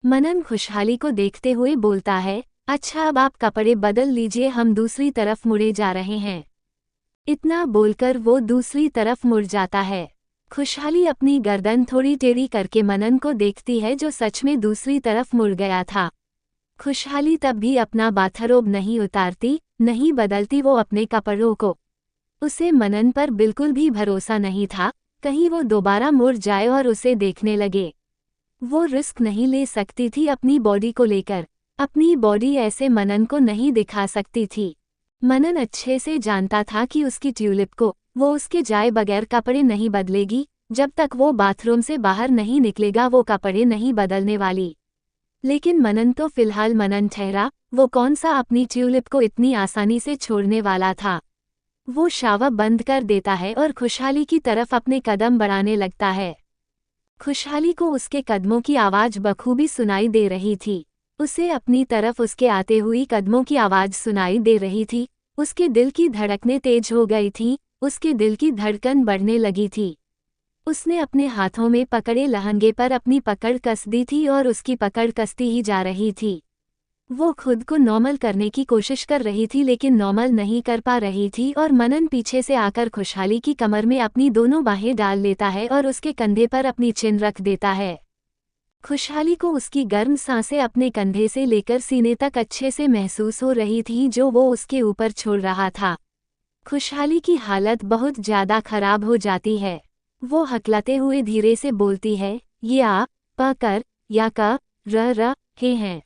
मनन खुशहाली को देखते हुए बोलता है, अच्छा अब आप कपड़े बदल लीजिए, हम दूसरी तरफ मुड़े जा रहे हैं। इतना बोलकर वो दूसरी तरफ मुड़ जाता है। खुशहाली अपनी गर्दन थोड़ी टेढ़ी करके मनन को देखती है जो सच में दूसरी तरफ मुड़ गया था। खुशहाली तब भी अपना बाथरोब नहीं उतारती, नहीं बदलती वो अपने कपड़ों को। उसे मनन पर बिल्कुल भी भरोसा नहीं था, कहीं वो दोबारा मुड़ जाए और उसे देखने लगे। वो रिस्क नहीं ले सकती थी अपनी बॉडी को लेकर। अपनी बॉडी ऐसे मनन को नहीं दिखा सकती थी। मनन अच्छे से जानता था कि उसकी ट्यूलिप को वो उसके जाए बगैर कपड़े नहीं बदलेगी। जब तक वो बाथरूम से बाहर नहीं निकलेगा वो कपड़े नहीं बदलने वाली। लेकिन मनन तो फिलहाल मनन ठहरा, वो कौन सा अपनी ट्यूलिप को इतनी आसानी से छोड़ने वाला था। वो शावर बंद कर देता है और खुशहाली की तरफ अपने कदम बढ़ाने लगता है। खुशहाली को उसके कदमों की आवाज़ बखूबी सुनाई दे रही थी। उसे अपनी तरफ उसके आते हुई कदमों की आवाज़ सुनाई दे रही थी। उसके दिल की धड़कनें तेज हो गई थीं, उसके दिल की धड़कन बढ़ने लगी थी। उसने अपने हाथों में पकड़े लहंगे पर अपनी पकड़ कस दी थी और उसकी पकड़ कसती ही जा रही थी। वो खुद को नॉर्मल करने की कोशिश कर रही थी लेकिन नॉर्मल नहीं कर पा रही थी और मनन पीछे से आकर खुशहाली की कमर में अपनी दोनों बाहें डाल लेता है और उसके कंधे पर अपनी चिन रख देता है। खुशहाली को उसकी गर्म सांसें अपने कंधे से लेकर सीने तक अच्छे से महसूस हो रही थी जो वो उसके ऊपर छोड़ रहा था। खुशहाली की हालत बहुत ज़्यादा खराब हो जाती है। वो हकलाते हुए धीरे से बोलती है, ये आ, प कर, या क, र हे हैं।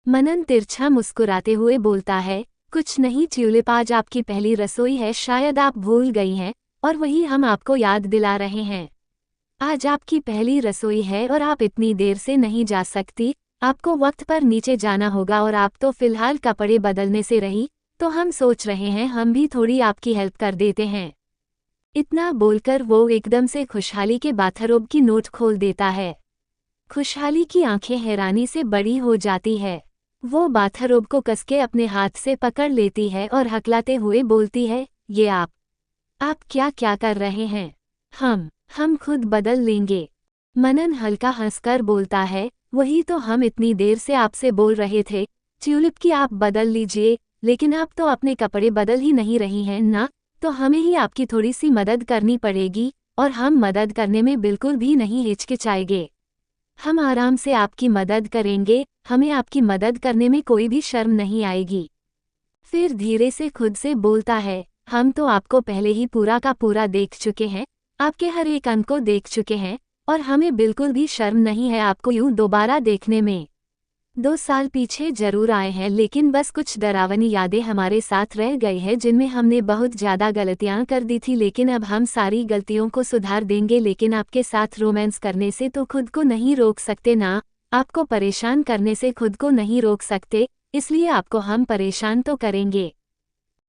मनन तिरछा मुस्कुराते हुए बोलता है, कुछ नहीं ट्यूलिप, आज आपकी पहली रसोई है, शायद आप भूल गई हैं और वही हम आपको याद दिला रहे हैं। आज आपकी पहली रसोई है और आप इतनी देर से नहीं जा सकती, आपको वक्त पर नीचे जाना होगा और आप तो फिलहाल कपड़े बदलने से रही, तो हम सोच रहे हैं हम भी थोड़ी आपकी हेल्प कर देते हैं। इतना बोलकर वो एकदम से खुशहाली के बाथरोब की नोट खोल देता है। खुशहाली की आंखें हैरानी से बड़ी हो जाती है। वो बाथरोब को कसके अपने हाथ से पकड़ लेती है और हकलाते हुए बोलती है, ये आप क्या क्या कर रहे हैं? हम खुद बदल लेंगे। मनन हल्का हंसकर बोलता है, वही तो हम इतनी देर से आपसे बोल रहे थे, ट्यूलिप की आप बदल लीजिए, लेकिन आप तो अपने कपड़े बदल ही नहीं रही हैं ना, तो हमें ही आपकी थोड़ी सी मदद करनी पड़ेगी और हम मदद करने में बिल्कुल भी नहीं हिचकिचाएंगे। हम आराम से आपकी मदद करेंगे, हमें आपकी मदद करने में कोई भी शर्म नहीं आएगी। फिर धीरे से खुद से बोलता है, हम तो आपको पहले ही पूरा का पूरा देख चुके हैं, आपके हर एक अंग को देख चुके हैं और हमें बिल्कुल भी शर्म नहीं है आपको यूं दोबारा देखने में। 2 साल पीछे जरूर आए हैं लेकिन बस कुछ डरावनी यादें हमारे साथ रह गई हैं जिनमें हमने बहुत ज़्यादा गलतियां कर दी थी, लेकिन अब हम सारी गलतियों को सुधार देंगे। लेकिन आपके साथ रोमांस करने से तो खुद को नहीं रोक सकते ना, आपको परेशान करने से खुद को नहीं रोक सकते, इसलिए आपको हम परेशान तो करेंगे।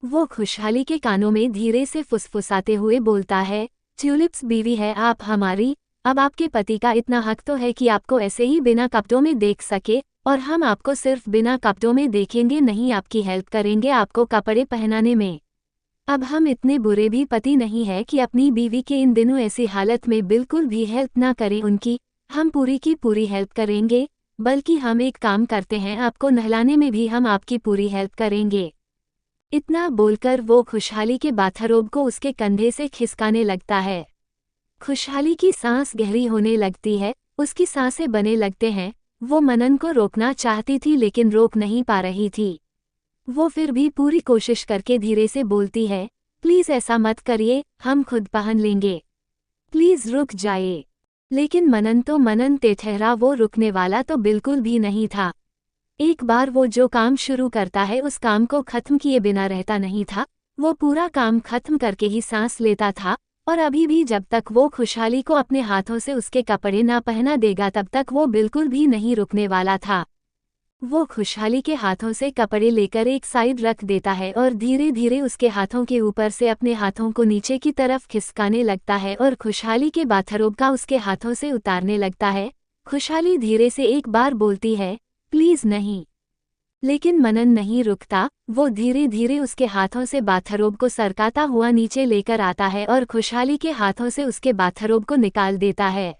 वो खुशहाली के कानों में धीरे से फुसफुसाते हुए बोलता है, ट्यूलिप्स बीवी है आप हमारी, अब आपके पति का इतना हक तो है कि आपको ऐसे ही बिना कपड़ों में देख सके, और हम आपको सिर्फ बिना कपड़ों में देखेंगे नहीं, आपकी हेल्प करेंगे आपको कपड़े पहनाने में। अब हम इतने बुरे भी पति नहीं है कि अपनी बीवी के इन दिनों ऐसी हालत में बिल्कुल भी हेल्प ना करें उनकी, हम पूरी की पूरी हेल्प करेंगे, बल्कि हम एक काम करते हैं, आपको नहलाने में भी हम आपकी पूरी हेल्प करेंगे। इतना बोलकर वो खुशहाली के बाथरोब को उसके कंधे से खिसकाने लगता है। खुशहाली की सांस गहरी होने लगती है, उसकी सांसें बने लगते हैं। वो मनन को रोकना चाहती थी लेकिन रोक नहीं पा रही थी। वो फिर भी पूरी कोशिश करके धीरे से बोलती है, प्लीज़ ऐसा मत करिए, हम खुद पहन लेंगे, प्लीज़ रुक जाइए। लेकिन मनन ठहरा, वो रुकने वाला तो बिल्कुल भी नहीं था। एक बार वो जो काम शुरू करता है उस काम को खत्म किए बिना रहता नहीं था, वो पूरा काम खत्म करके ही सांस लेता था। और अभी भी जब तक वो खुशहाली को अपने हाथों से उसके कपड़े ना पहना देगा तब तक वो बिल्कुल भी नहीं रुकने वाला था। वो खुशहाली के हाथों से कपड़े लेकर एक साइड रख देता है और धीरे धीरे उसके हाथों के ऊपर से अपने हाथों को नीचे की तरफ खिसकाने लगता है और खुशहाली के बाथरोब का उसके हाथों से उतारने लगता है। खुशहाली धीरे से एक बार बोलती है, प्लीज़ नहीं, लेकिन मनन नहीं रुकता। वो धीरे धीरे उसके हाथों से बाथरोब को सरकाता हुआ नीचे लेकर आता है और खुशहाली के हाथों से उसके बाथरोब को निकाल देता है।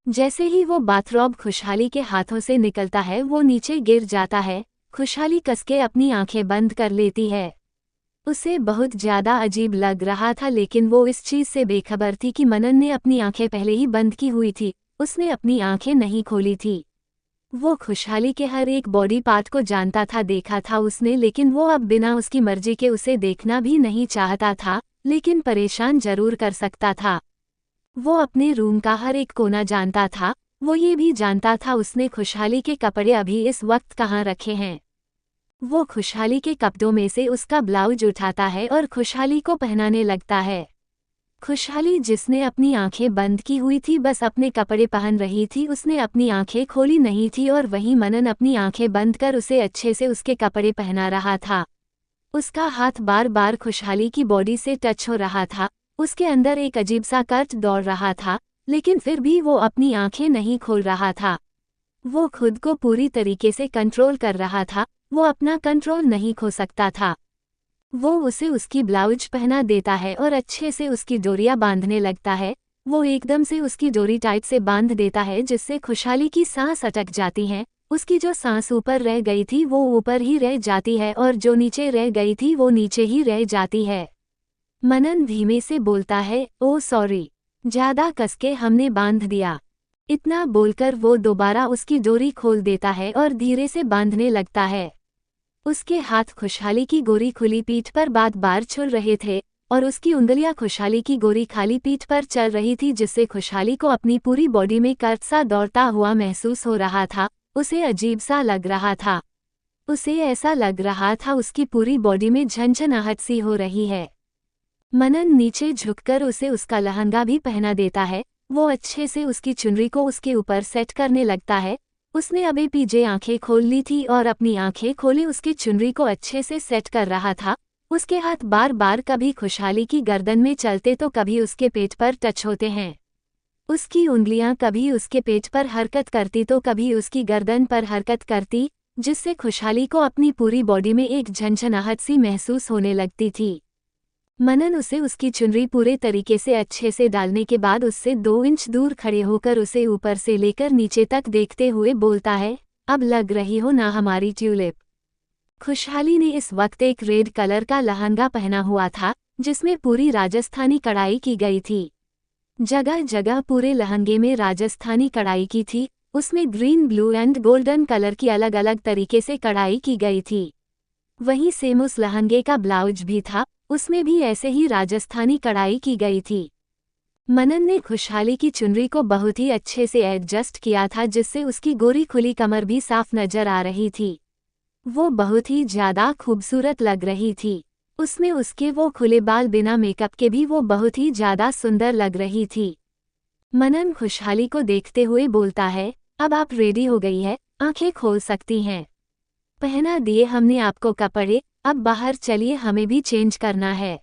जैसे ही वो बाथरोब खुशहाली के हाथों से निकलता है वो नीचे गिर जाता है। खुशहाली कसके अपनी आंखें बंद कर लेती है। उसे बहुत ज्यादा अजीब लग रहा था, लेकिन वो इस चीज से बेखबर थी कि मनन ने अपनी आंखें पहले ही बंद की हुई थी, उसने अपनी आंखें नहीं खोली थी। वो खुशहाली के हर एक बॉडी पार्ट को जानता था, देखा था उसने, लेकिन वो अब बिना उसकी मर्जी के उसे देखना भी नहीं चाहता था, लेकिन परेशान जरूर कर सकता था। वो अपने रूम का हर एक कोना जानता था। वो ये भी जानता था उसने खुशहाली के कपड़े अभी इस वक्त कहाँ रखे हैं। वो खुशहाली के कपड़ों में से उसका ब्लाउज उठाता है और खुशहाली को पहनाने लगता है। खुशहाली जिसने अपनी आंखें बंद की हुई थी बस अपने कपड़े पहन रही थी, उसने अपनी आंखें खोली नहीं थी, और वहीं मनन अपनी आंखें बंद कर उसे अच्छे से उसके कपड़े पहना रहा था। उसका हाथ बार बार खुशहाली की बॉडी से टच हो रहा था। उसके अंदर एक अजीब सा कर्ट दौड़ रहा था, लेकिन फिर भी वो अपनी आंखें नहीं खोल रहा था। वो खुद को पूरी तरीके से कंट्रोल कर रहा था, वो अपना कंट्रोल नहीं खो सकता था। वो उसे उसकी ब्लाउज पहना देता है और अच्छे से उसकी डोरियां बांधने लगता है। वो एकदम से उसकी डोरी टाइट से बांध देता है जिससे खुशहाली की सांस अटक जाती है। उसकी जो सांस ऊपर रह गई थी वो ऊपर ही रह जाती है और जो नीचे रह गई थी वो नीचे ही रह जाती है। मनन धीमे से बोलता है, ओ सॉरी, ज्यादा कसके हमने बांध दिया। इतना बोलकर वो दोबारा उसकी डोरी खोल देता है और धीरे से बांधने लगता है। उसके हाथ खुशहाली की गोरी खुली पीठ पर बार बार छुल रहे थे और उसकी उंगलियां खुशहाली की गोरी खाली पीठ पर चल रही थी, जिससे खुशहाली को अपनी पूरी बॉडी में कर्ट सा दौड़ता हुआ महसूस हो रहा था। उसे अजीब सा लग रहा था। उसे ऐसा लग रहा था उसकी पूरी बॉडी में झंझनाहट सी हो रही है। मनन नीचे झुककर उसे उसका लहंगा भी पहना देता है। वो अच्छे से उसकी चुनरी को उसके ऊपर सेट करने लगता है। उसने अभी पीछे आंखें खोल ली थी और अपनी आंखें खोले उसकी चुनरी को अच्छे से सेट कर रहा था। उसके हाथ बार बार कभी खुशहाली की गर्दन में चलते तो कभी उसके पेट पर टच होते हैं। उसकी उंगलियां कभी उसके पेट पर हरकत करती तो कभी उसकी गर्दन पर हरकत करती, जिससे खुशहाली को अपनी पूरी बॉडी में एक झंझनाहट सी महसूस होने लगती थी। मनन उसे उसकी चुनरी पूरे तरीके से अच्छे से डालने के बाद उससे 2 इंच दूर खड़े होकर उसे ऊपर से लेकर नीचे तक देखते हुए बोलता है, अब लग रही हो ना हमारी ट्यूलिप। खुशहाली ने इस वक्त एक रेड कलर का लहंगा पहना हुआ था जिसमें पूरी राजस्थानी कढ़ाई की गई थी। जगह जगह पूरे लहंगे में राजस्थानी कढ़ाई की थी। उसमें green, blue and golden colour की अलग अलग तरीके से कढ़ाई की गई थी। वहीं सेम उस लहंगे का ब्लाउज भी था, उसमें भी ऐसे ही राजस्थानी कढ़ाई की गई थी। मनन ने खुशहाली की चुनरी को बहुत ही अच्छे से एडजस्ट किया था, जिससे उसकी गोरी खुली कमर भी साफ नजर आ रही थी। वो बहुत ही ज्यादा खूबसूरत लग रही थी। उसमें उसके वो खुले बाल बिना मेकअप के भी वो बहुत ही ज्यादा सुंदर लग रही थी। मनन खुशहाली को देखते हुए बोलता है, अब आप रेडी हो गई है, आंखें खोल सकती हैं। पहना दिए हमने आपको कपड़े, अब बाहर चलिए, हमें भी चेंज करना है।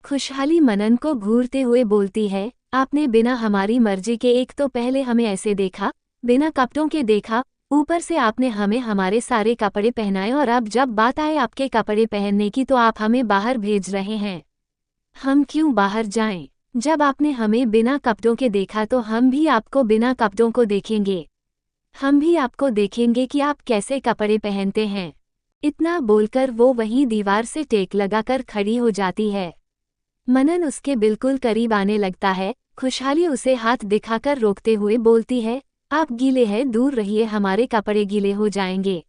खुशहाली मनन को घूरते हुए बोलती है, आपने बिना हमारी मर्जी के एक तो पहले हमें ऐसे देखा, बिना कपड़ों के देखा, ऊपर से आपने हमें हमारे सारे कपड़े पहनाए, और अब जब बात आए आपके कपड़े पहनने की तो आप हमें बाहर भेज रहे हैं। हम क्यों बाहर जाएं? जब आपने हमें बिना कपड़ों के देखा तो हम भी आपको बिना कपड़ों को देखेंगे। हम भी आपको देखेंगे कि आप कैसे कपड़े पहनते हैं। इतना बोलकर वो वहीं दीवार से टेक लगाकर खड़ी हो जाती है। मनन उसके बिल्कुल करीब आने लगता है। खुशहाली उसे हाथ दिखाकर रोकते हुए बोलती है, आप गीले हैं, दूर रहिए, हमारे कपड़े गीले हो जाएंगे।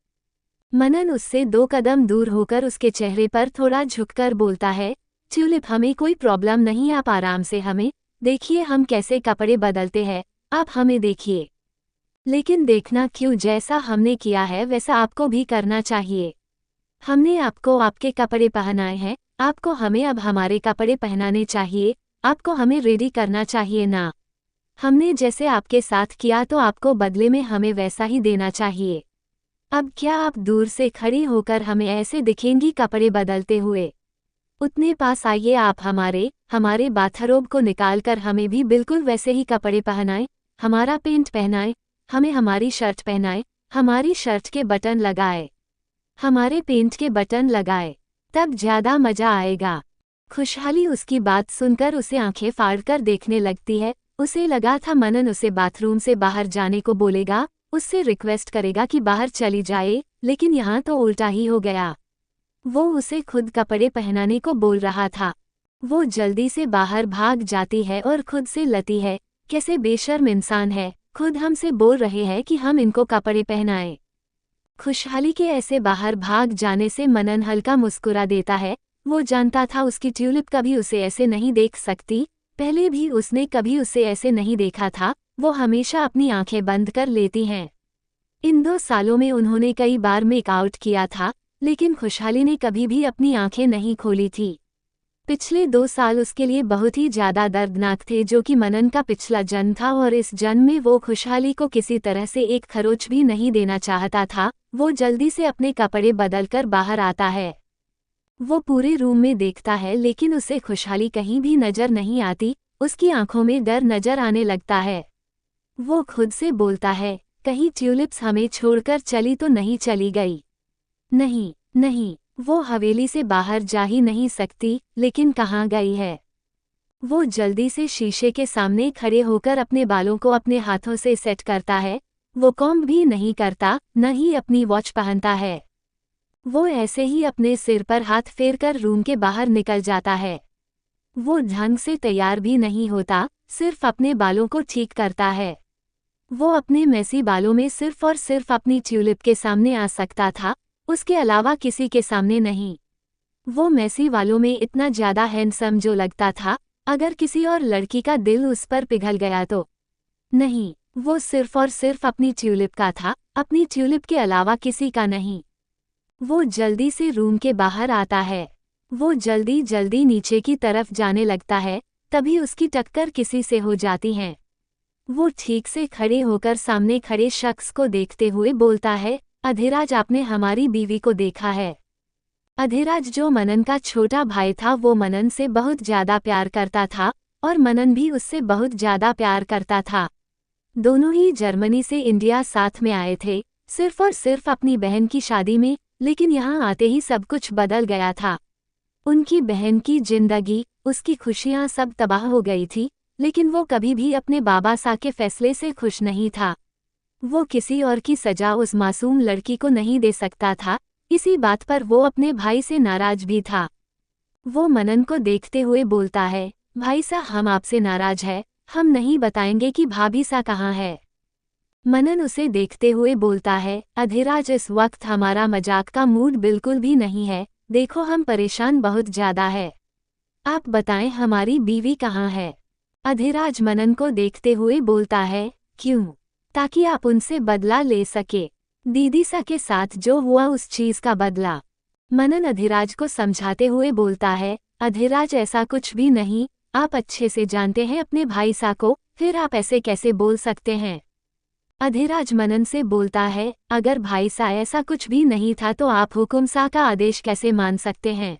मनन उससे 2 कदम दूर होकर उसके चेहरे पर थोड़ा झुककर बोलता है, ट्यूलिप हमें कोई प्रॉब्लम नहीं, आप आराम से हमें देखिए, हम कैसे कपड़े बदलते हैं, आप हमें देखिए। लेकिन देखना क्यों, जैसा हमने किया है वैसा आपको भी करना चाहिए। हमने आपको आपके कपड़े पहनाए हैं, आपको हमें अब हमारे कपड़े पहनाने चाहिए। आपको हमें रेडी करना चाहिए ना। हमने जैसे आपके साथ किया तो आपको बदले में हमें वैसा ही देना चाहिए। अब क्या आप दूर से खड़ी होकर हमें ऐसे दिखेंगी कपड़े बदलते हुए? उतने पास आइए, आप हमारे बाथरोब को निकालकर हमें भी बिल्कुल वैसे ही कपड़े पहनाएं, हमारा पेंट पहनाएं, हमें हमारी शर्ट पहनाएं, हमारी शर्ट के बटन लगाए, हमारे पेंट के बटन लगाए, तब ज्यादा मजा आएगा। खुशहाली उसकी बात सुनकर उसे आंखें फाड़कर देखने लगती है। उसे लगा था मनन उसे बाथरूम से बाहर जाने को बोलेगा, उससे रिक्वेस्ट करेगा कि बाहर चली जाए, लेकिन यहाँ तो उल्टा ही हो गया। वो उसे खुद कपड़े पहनाने को बोल रहा था। वो जल्दी से बाहर भाग जाती है और खुद से लती है, कैसे बेशर्म इंसान है, खुद हमसे बोल रहे हैं कि हम इनको कपड़े पहनाएं। खुशहाली के ऐसे बाहर भाग जाने से मनन हल्का मुस्कुरा देता है। वो जानता था उसकी ट्यूलिप कभी उसे ऐसे नहीं देख सकती, पहले भी उसने कभी उसे ऐसे नहीं देखा था। वो हमेशा अपनी आंखें बंद कर लेती हैं। इन 2 सालों में उन्होंने कई बार मेकआउट किया था, लेकिन खुशहाली ने कभी भी अपनी आंखें नहीं खोली थी। पिछले 2 साल उसके लिए बहुत ही ज़्यादा दर्दनाक थे, जो कि मनन का पिछला जन्म था, और इस जन्म में वो खुशहाली को किसी तरह से एक खरोच भी नहीं देना चाहता था। वो जल्दी से अपने कपड़े बदलकर बाहर आता है। वो पूरे रूम में देखता है, लेकिन उसे खुशहाली कहीं भी नजर नहीं आती। उसकी आंखों में डर नजर आने लगता है। वो खुद से बोलता है, कहीं ट्यूलिप्स हमें छोड़कर चली तो नहीं चली गई। नहीं नहीं, वो हवेली से बाहर जा ही नहीं सकती, लेकिन कहाँ गई है। वो जल्दी से शीशे के सामने खड़े होकर अपने बालों को अपने हाथों से सेट करता है। वो कॉम्ब भी नहीं करता, न ही अपनी वॉच पहनता है। वो ऐसे ही अपने सिर पर हाथ फेरकर रूम के बाहर निकल जाता है। वो ढंग से तैयार भी नहीं होता, सिर्फ अपने बालों को ठीक करता है। वो अपने मैसी बालों में सिर्फ और सिर्फ अपनी ट्यूलिप के सामने आ सकता था, उसके अलावा किसी के सामने नहीं। वो मैसी वालों में इतना ज़्यादा हैंडसम जो लगता था, अगर किसी और लड़की का दिल उस पर पिघल गया तो। नहीं, वो सिर्फ और सिर्फ अपनी ट्यूलिप का था, अपनी ट्यूलिप के अलावा किसी का नहीं। वो जल्दी से रूम के बाहर आता है। वो जल्दी जल्दी नीचे की तरफ जाने लगता है, तभी उसकी टक्कर किसी से हो जाती है। वो ठीक से खड़े होकर सामने खड़े शख्स को देखते हुए बोलता है, अधिराज, आपने हमारी बीवी को देखा है। अधिराज जो मनन का छोटा भाई था, वो मनन से बहुत ज़्यादा प्यार करता था, और मनन भी उससे बहुत ज़्यादा प्यार करता था। दोनों ही जर्मनी से इंडिया साथ में आए थे, सिर्फ और सिर्फ अपनी बहन की शादी में, लेकिन यहाँ आते ही सब कुछ बदल गया था। उनकी बहन की जिंदगी, उसकी खुशियाँ सब तबाह हो गई थी, लेकिन वो कभी भी अपने बाबा सा के फैसले से खुश नहीं था। वो किसी और की सजा उस मासूम लड़की को नहीं दे सकता था, इसी बात पर वो अपने भाई से नाराज भी था। वो मनन को देखते हुए बोलता है, भाई सा, हम आपसे नाराज है, हम नहीं बताएंगे कि भाभी सा कहाँ है। मनन उसे देखते हुए बोलता है, अधिराज, इस वक्त हमारा मजाक का मूड बिल्कुल भी नहीं है, देखो हम परेशान बहुत ज़्यादा है। आप बताएं हमारी बीवी कहाँ है। अधिराज मनन को देखते हुए बोलता है, क्यों? ताकि आप उनसे बदला ले सके, दीदी सा के साथ जो हुआ उस चीज का बदला। मनन अधिराज को समझाते हुए बोलता है, अधिराज, ऐसा कुछ भी नहीं, आप अच्छे से जानते हैं अपने भाई सा को, फिर आप ऐसे कैसे बोल सकते हैं। अधिराज मनन से बोलता है, अगर भाई सा ऐसा कुछ भी नहीं था तो आप हुकुम सा का आदेश कैसे मान सकते हैं?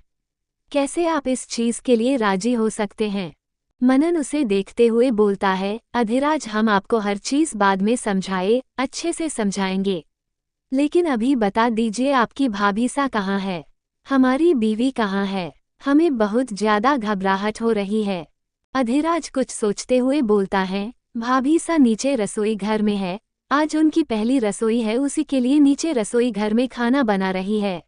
कैसे आप इस चीज के लिए राजी हो सकते हैं? मनन उसे देखते हुए बोलता है, अधिराज, हम आपको हर चीज बाद में समझाए, अच्छे से समझाएंगे, लेकिन अभी बता दीजिए आपकी भाभी सा कहाँ है, हमारी बीवी कहाँ है, हमें बहुत ज्यादा घबराहट हो रही है। अधिराज कुछ सोचते हुए बोलता है, भाभी सा नीचे रसोई घर में है, आज उनकी पहली रसोई है, उसी के लिए नीचे रसोई घर में खाना बना रही है।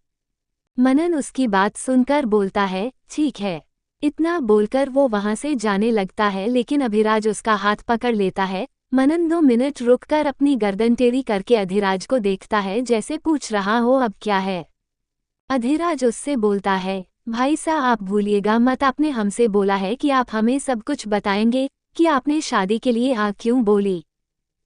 मनन उसकी बात सुनकर बोलता है, ठीक है। इतना बोलकर वो वहां से जाने लगता है, लेकिन अधिराज उसका हाथ पकड़ लेता है। मनन 2 मिनट रुककर अपनी गर्दन टेढ़ी करके अधिराज को देखता है, जैसे पूछ रहा हो अब क्या है। अधिराज उससे बोलता है, भाई साहब, आप भूलिएगा मत, आपने हमसे बोला है कि आप हमें सब कुछ बताएंगे, कि आपने शादी के लिए हाँ क्यों बोली।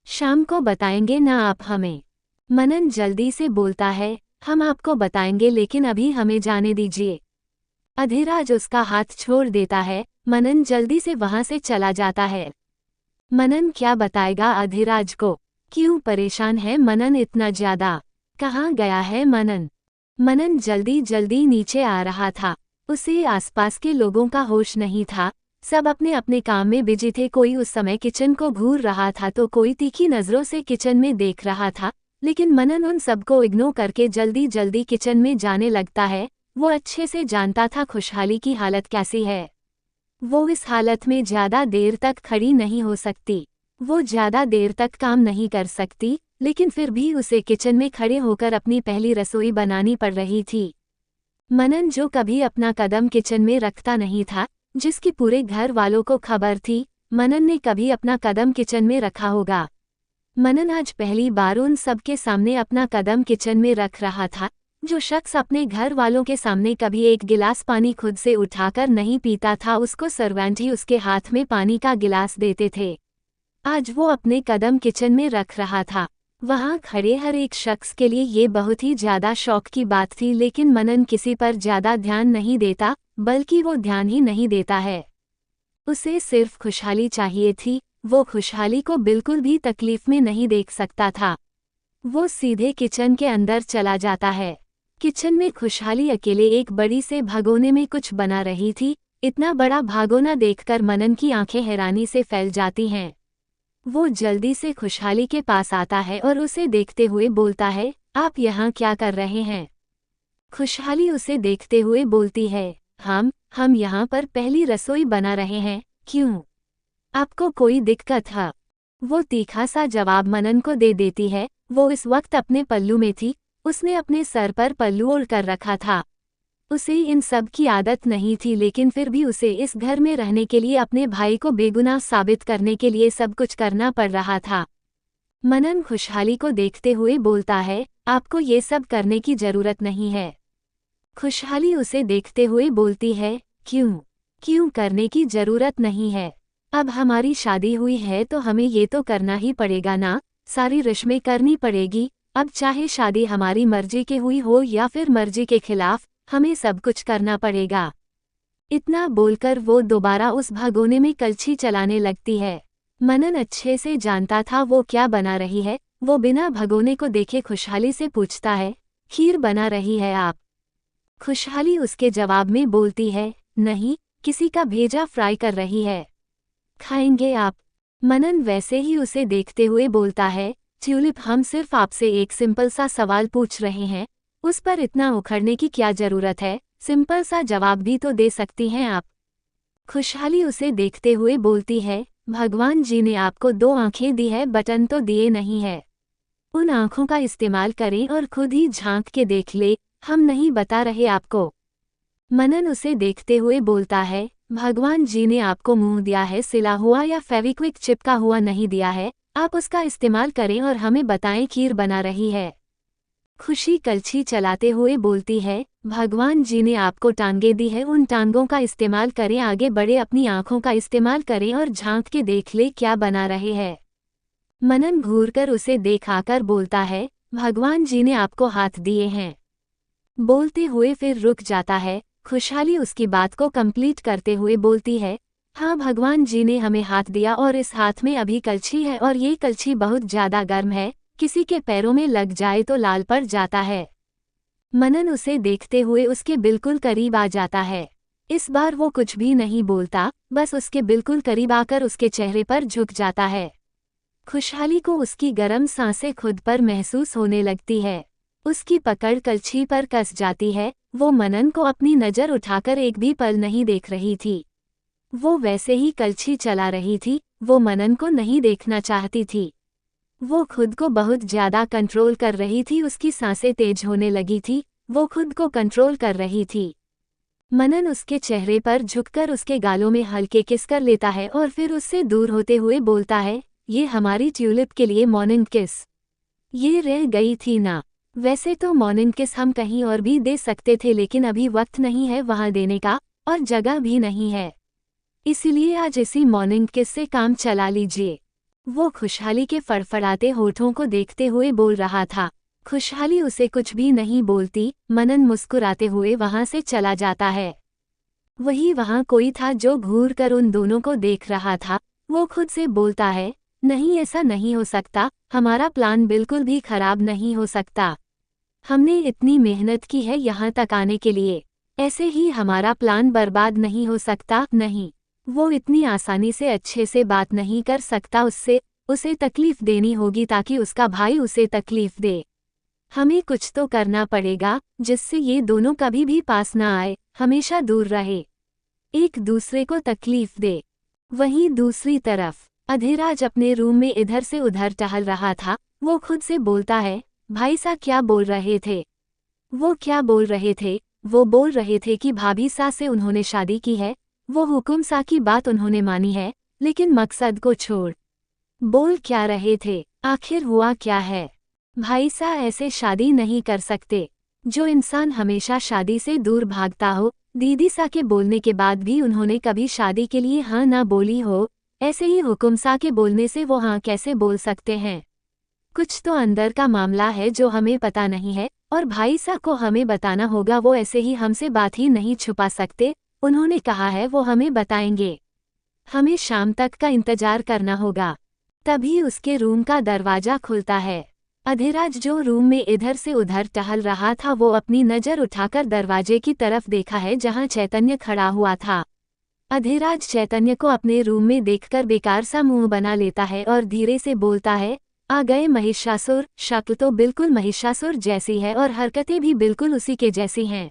शाम को बताएंगे ना आप हमें। मनन जल्दी से बोलता है, हम आपको बताएंगे, लेकिन अभी हमें जाने दीजिए। अधिराज उसका हाथ छोड़ देता है। मनन जल्दी से वहां से चला जाता है। मनन क्या बताएगा अधिराज को? क्यों परेशान है मनन इतना ज्यादा? कहाँ गया है मनन? मनन जल्दी जल्दी नीचे आ रहा था। उसे आसपास के लोगों का होश नहीं था, सब अपने अपने काम में बिजी थे। कोई उस समय किचन को घूर रहा था तो कोई तीखी नजरों से किचन में देख रहा था, लेकिन मनन उन सबको इग्नोर करके जल्दी जल्दी किचन में जाने लगता है। वो अच्छे से जानता था खुशहाली की हालत कैसी है। वो इस हालत में ज़्यादा देर तक खड़ी नहीं हो सकती। वो ज़्यादा देर तक काम नहीं कर सकती, लेकिन फिर भी उसे किचन में खड़े होकर अपनी पहली रसोई बनानी पड़ रही थी। मनन, जो कभी अपना कदम किचन में रखता नहीं था, जिसकी पूरे घर वालों को खबर थी मनन ने कभी अपना कदम किचन में रखा होगा। मनन आज पहली बार उन सबके सामने अपना कदम किचन में रख रहा था। जो शख्स अपने घर वालों के सामने कभी एक गिलास पानी खुद से उठाकर नहीं पीता था, उसको सर्वेंट ही उसके हाथ में पानी का गिलास देते थे। आज वो अपने कदम किचन में रख रहा था। वहां खड़े हर एक शख्स के लिए ये बहुत ही ज्यादा शौक की बात थी, लेकिन मनन किसी पर ज्यादा ध्यान नहीं देता, बल्कि वो ध्यान ही नहीं देता है। उसे सिर्फ खुशहाली चाहिए थी। वो खुशहाली को बिल्कुल भी तकलीफ में नहीं देख सकता था। वो सीधे किचन के अंदर चला जाता है। किचन में खुशहाली अकेले एक बड़ी से भगोने में कुछ बना रही थी। इतना बड़ा भगोना देखकर मनन की आंखें हैरानी से फैल जाती हैं। वो जल्दी से खुशहाली के पास आता है और उसे देखते हुए बोलता है, आप यहाँ क्या कर रहे हैं? खुशहाली उसे देखते हुए बोलती है, हम यहाँ पर पहली रसोई बना रहे हैं। क्यों? आपको कोई दिक्कत है? वो तीखा सा जवाब मनन को दे देती है। वो इस वक्त अपने पल्लू में थी। उसने अपने सर पर पल्लू ओढ़ कर रखा था। उसे इन सब की आदत नहीं थी, लेकिन फिर भी उसे इस घर में रहने के लिए अपने भाई को बेगुनाह साबित करने के लिए सब कुछ करना पड़ रहा था। मनन खुशहाली को देखते हुए बोलता है, आपको ये सब करने की जरूरत नहीं है। खुशहाली उसे देखते हुए बोलती है, क्यों करने की जरूरत नहीं है? अब हमारी शादी हुई है तो हमें ये तो करना ही पड़ेगा ना, सारी रस्में करनी पड़ेगी। अब चाहे शादी हमारी मर्जी के हुई हो या फिर मर्जी के खिलाफ, हमें सब कुछ करना पड़ेगा। इतना बोलकर वो दोबारा उस भगोने में कलछी चलाने लगती है। मनन अच्छे से जानता था वो क्या बना रही है। वो बिना भगोने को देखे खुशहाली से पूछता है, खीर बना रही है आप? खुशहाली उसके जवाब में बोलती है, नहीं, किसी का भेजा फ्राई कर रही है। खाएंगे आप? मनन वैसे ही उसे देखते हुए बोलता है, ट्यूलिप, हम सिर्फ आपसे एक सिंपल सा सवाल पूछ रहे हैं, उस पर इतना उखड़ने की क्या जरूरत है? सिंपल सा जवाब भी तो दे सकती हैं आप। खुशहाली उसे देखते हुए बोलती है, भगवान जी ने आपको 2 आंखें दी है, बटन तो दिए नहीं है। उन आंखों का इस्तेमाल करें और खुद ही झांक के देख ले, हम नहीं बता रहे आपको। मनन उसे देखते हुए बोलता है, भगवान जी ने आपको मुंह दिया है, सिला हुआ या फेविक्विक चिपका हुआ नहीं दिया है। आप उसका इस्तेमाल करें और हमें बताएं खीर बना रही है। खुशी कलछी चलाते हुए बोलती है, भगवान जी ने आपको टांगे दी है, उन टांगों का इस्तेमाल करें, आगे बढ़े, अपनी आंखों का इस्तेमाल करें और झांक के देख ले क्या बना रहे हैं। मनन घूरकर उसे देख आकर बोलता है, भगवान जी ने आपको हाथ दिए हैं। बोलते हुए फिर रुक जाता है। खुशहाली उसकी बात को कंप्लीट करते हुए बोलती है, हाँ, भगवान जी ने हमें हाथ दिया और इस हाथ में अभी कलछी है और ये कलछी बहुत ज्यादा गर्म है, किसी के पैरों में लग जाए तो लाल पड़ जाता है। मनन उसे देखते हुए उसके बिल्कुल करीब आ जाता है। इस बार वो कुछ भी नहीं बोलता, बस उसके बिल्कुल करीब आकर उसके चेहरे पर झुक जाता है। खुशहाली को उसकी गर्म सांसें खुद पर महसूस होने लगती है। उसकी पकड़ कलछी पर कस जाती है। वो मनन को अपनी नज़र उठाकर एक भी पल नहीं देख रही थी। वो वैसे ही कलछी चला रही थी। वो मनन को नहीं देखना चाहती थी। वो खुद को बहुत ज्यादा कंट्रोल कर रही थी। उसकी सांसें तेज होने लगी थी। वो खुद को कंट्रोल कर रही थी। मनन उसके चेहरे पर झुककर उसके गालों में हल्के किस कर लेता है और फिर उससे दूर होते हुए बोलता है, ये हमारी ट्यूलिप के लिए मॉर्निंग किस। ये रह गई थी ना। वैसे तो मॉर्निंग किस हम कहीं और भी दे सकते थे, लेकिन अभी वक्त नहीं है वहां देने का और जगह भी नहीं है, इसलिए आज इसी मॉर्निंग किस से काम चला लीजिए। वो खुशहाली के फड़फड़ाते होठों को देखते हुए बोल रहा था। खुशहाली उसे कुछ भी नहीं बोलती। मनन मुस्कुराते हुए वहां से चला जाता है। वहां कोई था जो घूर कर उन दोनों को देख रहा था। वो खुद से बोलता है, नहीं, ऐसा नहीं हो सकता, हमारा प्लान बिल्कुल भी खराब नहीं हो सकता। हमने इतनी मेहनत की है यहाँ तक आने के लिए, ऐसे ही हमारा प्लान बर्बाद नहीं हो सकता। नहीं, वो इतनी आसानी से अच्छे से बात नहीं कर सकता। उसे तकलीफ देनी होगी ताकि उसका भाई उसे तकलीफ दे। हमें कुछ तो करना पड़ेगा जिससे ये दोनों कभी भी पास ना आए, हमेशा दूर रहे। एक दूसरे को तकलीफ दे। वहीं दूसरी तरफ अधिराज अपने रूम में इधर से उधर टहल रहा था। वो खुद से बोलता है, भाई सा क्या बोल रहे थे? वो क्या बोल रहे थे? वो बोल रहे थे कि भाभी सा से उन्होंने शादी की है। वो हुकुम सा की बात उन्होंने मानी है, लेकिन मकसद को छोड़। बोल क्या रहे थे? आखिर हुआ क्या है? भाई सा ऐसे शादी नहीं कर सकते। जो इंसान हमेशा शादी से दूर भागता हो, दीदी सा के बोलने के बाद भी उन्होंने कभी शादी के लिए हाँ ना बोली हो, ऐसे ही हुकुम सा के बोलने से वो हाँ कैसे बोल सकते हैं? कुछ तो अंदर का मामला है जो हमें पता नहीं है, और भाई सा को हमें बताना होगा। वो ऐसे ही हमसे बात ही नहीं छुपा सकते। उन्होंने कहा है वो हमें बताएंगे। हमें शाम तक का इंतजार करना होगा। तभी उसके रूम का दरवाजा खुलता है। अधिराज जो रूम में इधर से उधर टहल रहा था, वो अपनी नज़र उठाकर दरवाजे की तरफ देखा है जहां चैतन्य खड़ा हुआ था। अधिराज चैतन्य को अपने रूम में देखकर बेकार सा मुंह बना लेता है और धीरे से बोलता है, आ गए महिषासुर। शक्ल तो बिल्कुल महिषासुर जैसी है और हरकतें भी बिल्कुल उसी के जैसी हैं।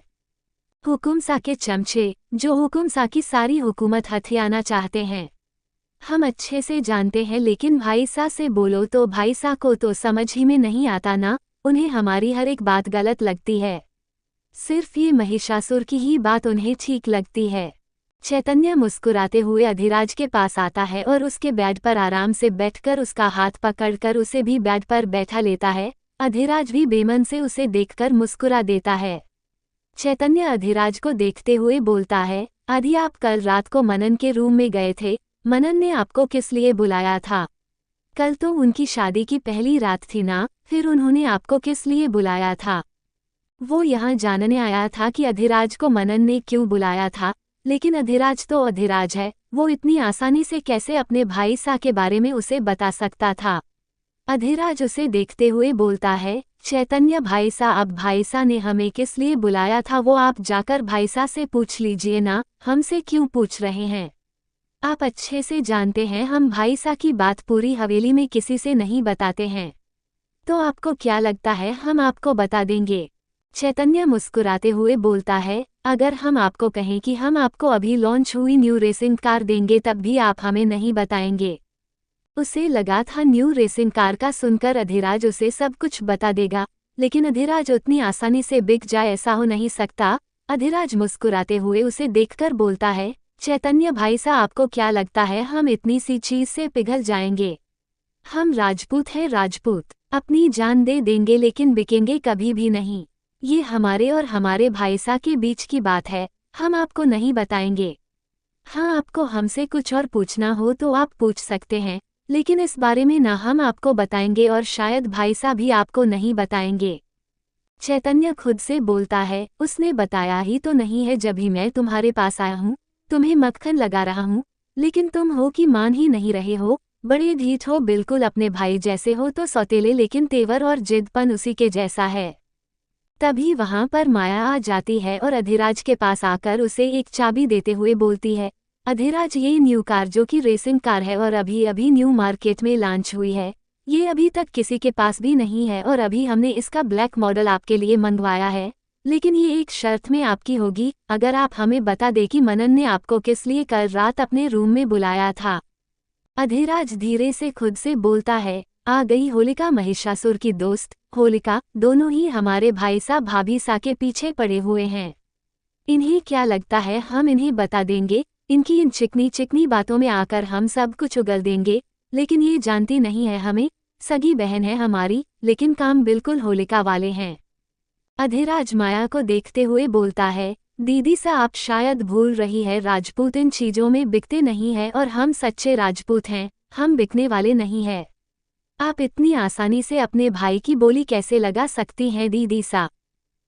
हुकुम सा के चमचे, जो हुकुम सा की सारी हुकूमत हथियाना चाहते हैं। हम अच्छे से जानते हैं, लेकिन भाई सा से बोलो तो भाई सा को तो समझ ही में नहीं आता ना। उन्हें हमारी हर एक बात गलत लगती है। सिर्फ ये महिषासुर की ही बात उन्हें ठीक लगती है। चैतन्य मुस्कुराते हुए अधिराज के पास आता है और उसके बेड पर आराम से बैठकर उसका हाथ पकड़कर उसे भी बेड पर बैठा लेता है। अधिराज भी बेमन से उसे देखकर मुस्कुरा देता है। चैतन्य अधिराज को देखते हुए बोलता है, आदि आप कल रात को मनन के रूम में गए थे। मनन ने आपको किस लिए बुलाया था? कल तो उनकी शादी की पहली रात थी ना, फिर उन्होंने आपको किस लिए बुलाया था? वो यहाँ जानने आया था कि अधिराज को मनन ने क्यों बुलाया था, लेकिन अधिराज तो अधिराज है। वो इतनी आसानी से कैसे अपने भाई सा के बारे में उसे बता सकता था? अधिराज उसे देखते हुए बोलता है, चैतन्य भाई सा, अब भाई सा ने हमें किस लिए बुलाया था वो आप जाकर भाई सा से पूछ लीजिए ना, हमसे क्यों पूछ रहे हैं? आप अच्छे से जानते हैं हम भाई सा की बात पूरी हवेली में किसी से नहीं बताते हैं। तो आपको क्या लगता है हम आपको बता देंगे? चैतन्य मुस्कुराते हुए बोलता है, अगर हम आपको कहें कि हम आपको अभी लॉन्च हुई न्यू रेसिंग कार देंगे तब भी आप हमें नहीं बताएंगे। उसे लगा था न्यू रेसिंग कार का सुनकर अधिराज उसे सब कुछ बता देगा, लेकिन अधिराज उतनी आसानी से बिक जाए ऐसा हो नहीं सकता। अधिराज मुस्कुराते हुए उसे देखकर बोलता है, चैतन्य भाई सा आपको क्या लगता है हम इतनी सी चीज से पिघल जाएंगे? हम राजपूत हैं, राजपूत अपनी जान दे देंगे लेकिन बिकेंगे कभी भी नहीं। ये हमारे और हमारे भाई सा के बीच की बात है, हम आपको नहीं बताएंगे। हाँ, आपको हमसे कुछ और पूछना हो तो आप पूछ सकते हैं, लेकिन इस बारे में ना हम आपको बताएंगे और शायद भाई सा भी आपको नहीं बताएंगे। चैतन्य खुद से बोलता है, उसने बताया ही तो नहीं है जब ही मैं तुम्हारे पास आया हूँ, तुम्हें मक्खन लगा रहा हूँ, लेकिन तुम हो कि मान ही नहीं रहे हो। बड़े ढीठ हो, बिल्कुल अपने भाई जैसे हो तो सौतेले, लेकिन तेवर और जिद्दपन उसी के जैसा है। तभी वहां पर माया आ जाती है और अधिराज के पास आकर उसे एक चाबी देते हुए बोलती है, अधिराज ये न्यू कार जो कि रेसिंग कार है और अभी अभी न्यू मार्केट में लॉन्च हुई है, ये अभी तक किसी के पास भी नहीं है और अभी हमने इसका ब्लैक मॉडल आपके लिए मंगवाया है, लेकिन ये एक शर्त में आपकी होगी, अगर आप हमें बता दें कि मनन ने आपको किस लिए कल रात अपने रूम में बुलाया था। अधिराज धीरे से खुद से बोलता है, आ गई होलिका, महिषासुर की दोस्त होलिका। दोनों ही हमारे भाई सा भाभी सा के पीछे पड़े हुए हैं। इन्हें क्या लगता है हम इन्हें बता देंगे? इनकी इन चिकनी चिकनी बातों में आकर हम सब कुछ उगल देंगे, लेकिन ये जानती नहीं है हमें। सगी बहन है हमारी, लेकिन काम बिल्कुल होलिका वाले हैं। अधिराज माया को देखते हुए बोलता है, दीदी सा आप शायद भूल रही है, राजपूत इन चीजों में बिकते नहीं है और हम सच्चे राजपूत हैं, हम बिकने वाले नहीं हैं। आप इतनी आसानी से अपने भाई की बोली कैसे लगा सकती हैं दीदी सा?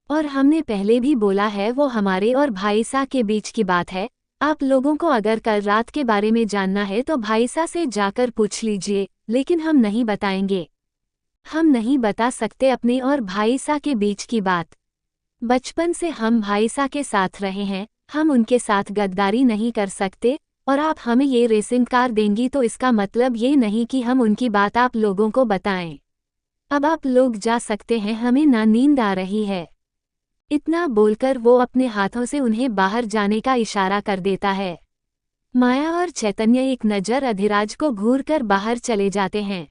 और हमने पहले भी बोला है वो हमारे और भाई सा के बीच की बात है। आप लोगों को अगर कल रात के बारे में जानना है तो भाई सा से जाकर पूछ लीजिए, लेकिन हम नहीं बताएंगे। हम नहीं बता सकते अपने और भाई सा के बीच की बात। बचपन से हम भाई सा के साथ रहे हैं, हम उनके साथ गद्दारी नहीं कर सकते। और आप हमें ये रेसिंग कार देंगी तो इसका मतलब ये नहीं कि हम उनकी बात आप लोगों को बताएं। अब आप लोग जा सकते हैं, हमें ना नींद आ रही है। इतना बोलकर वो अपने हाथों से उन्हें बाहर जाने का इशारा कर देता है। माया और चैतन्य एक नज़र अधिराज को घूरकर बाहर चले जाते हैं।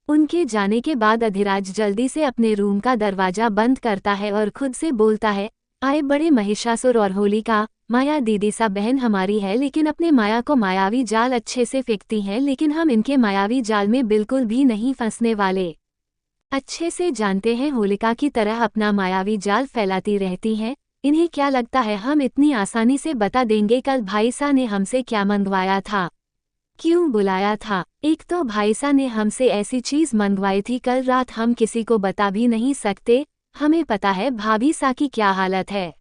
उनके जाने के बाद अधिराज जल्दी से अपने रूम का दरवाजा बंद करता है और खुद से बोलता है, आए बड़े महिषासुर और होलिका, माया दीदी सा बहन हमारी है लेकिन अपने माया को मायावी जाल अच्छे से फेंकती हैं, लेकिन हम इनके मायावी जाल में बिल्कुल भी नहीं फंसने वाले। अच्छे से जानते हैं होलिका की तरह अपना मायावी जाल फैलाती रहती हैं। इन्हें क्या लगता है हम इतनी आसानी से बता देंगे कल भाईसा ने हमसे क्या मंगवाया था, क्यों बुलाया था? एक तो भाईसा ने हमसे ऐसी चीज मंगवाई थी कल रात, हम किसी को बता भी नहीं सकते। हमें पता है भाभी सा की क्या हालत है।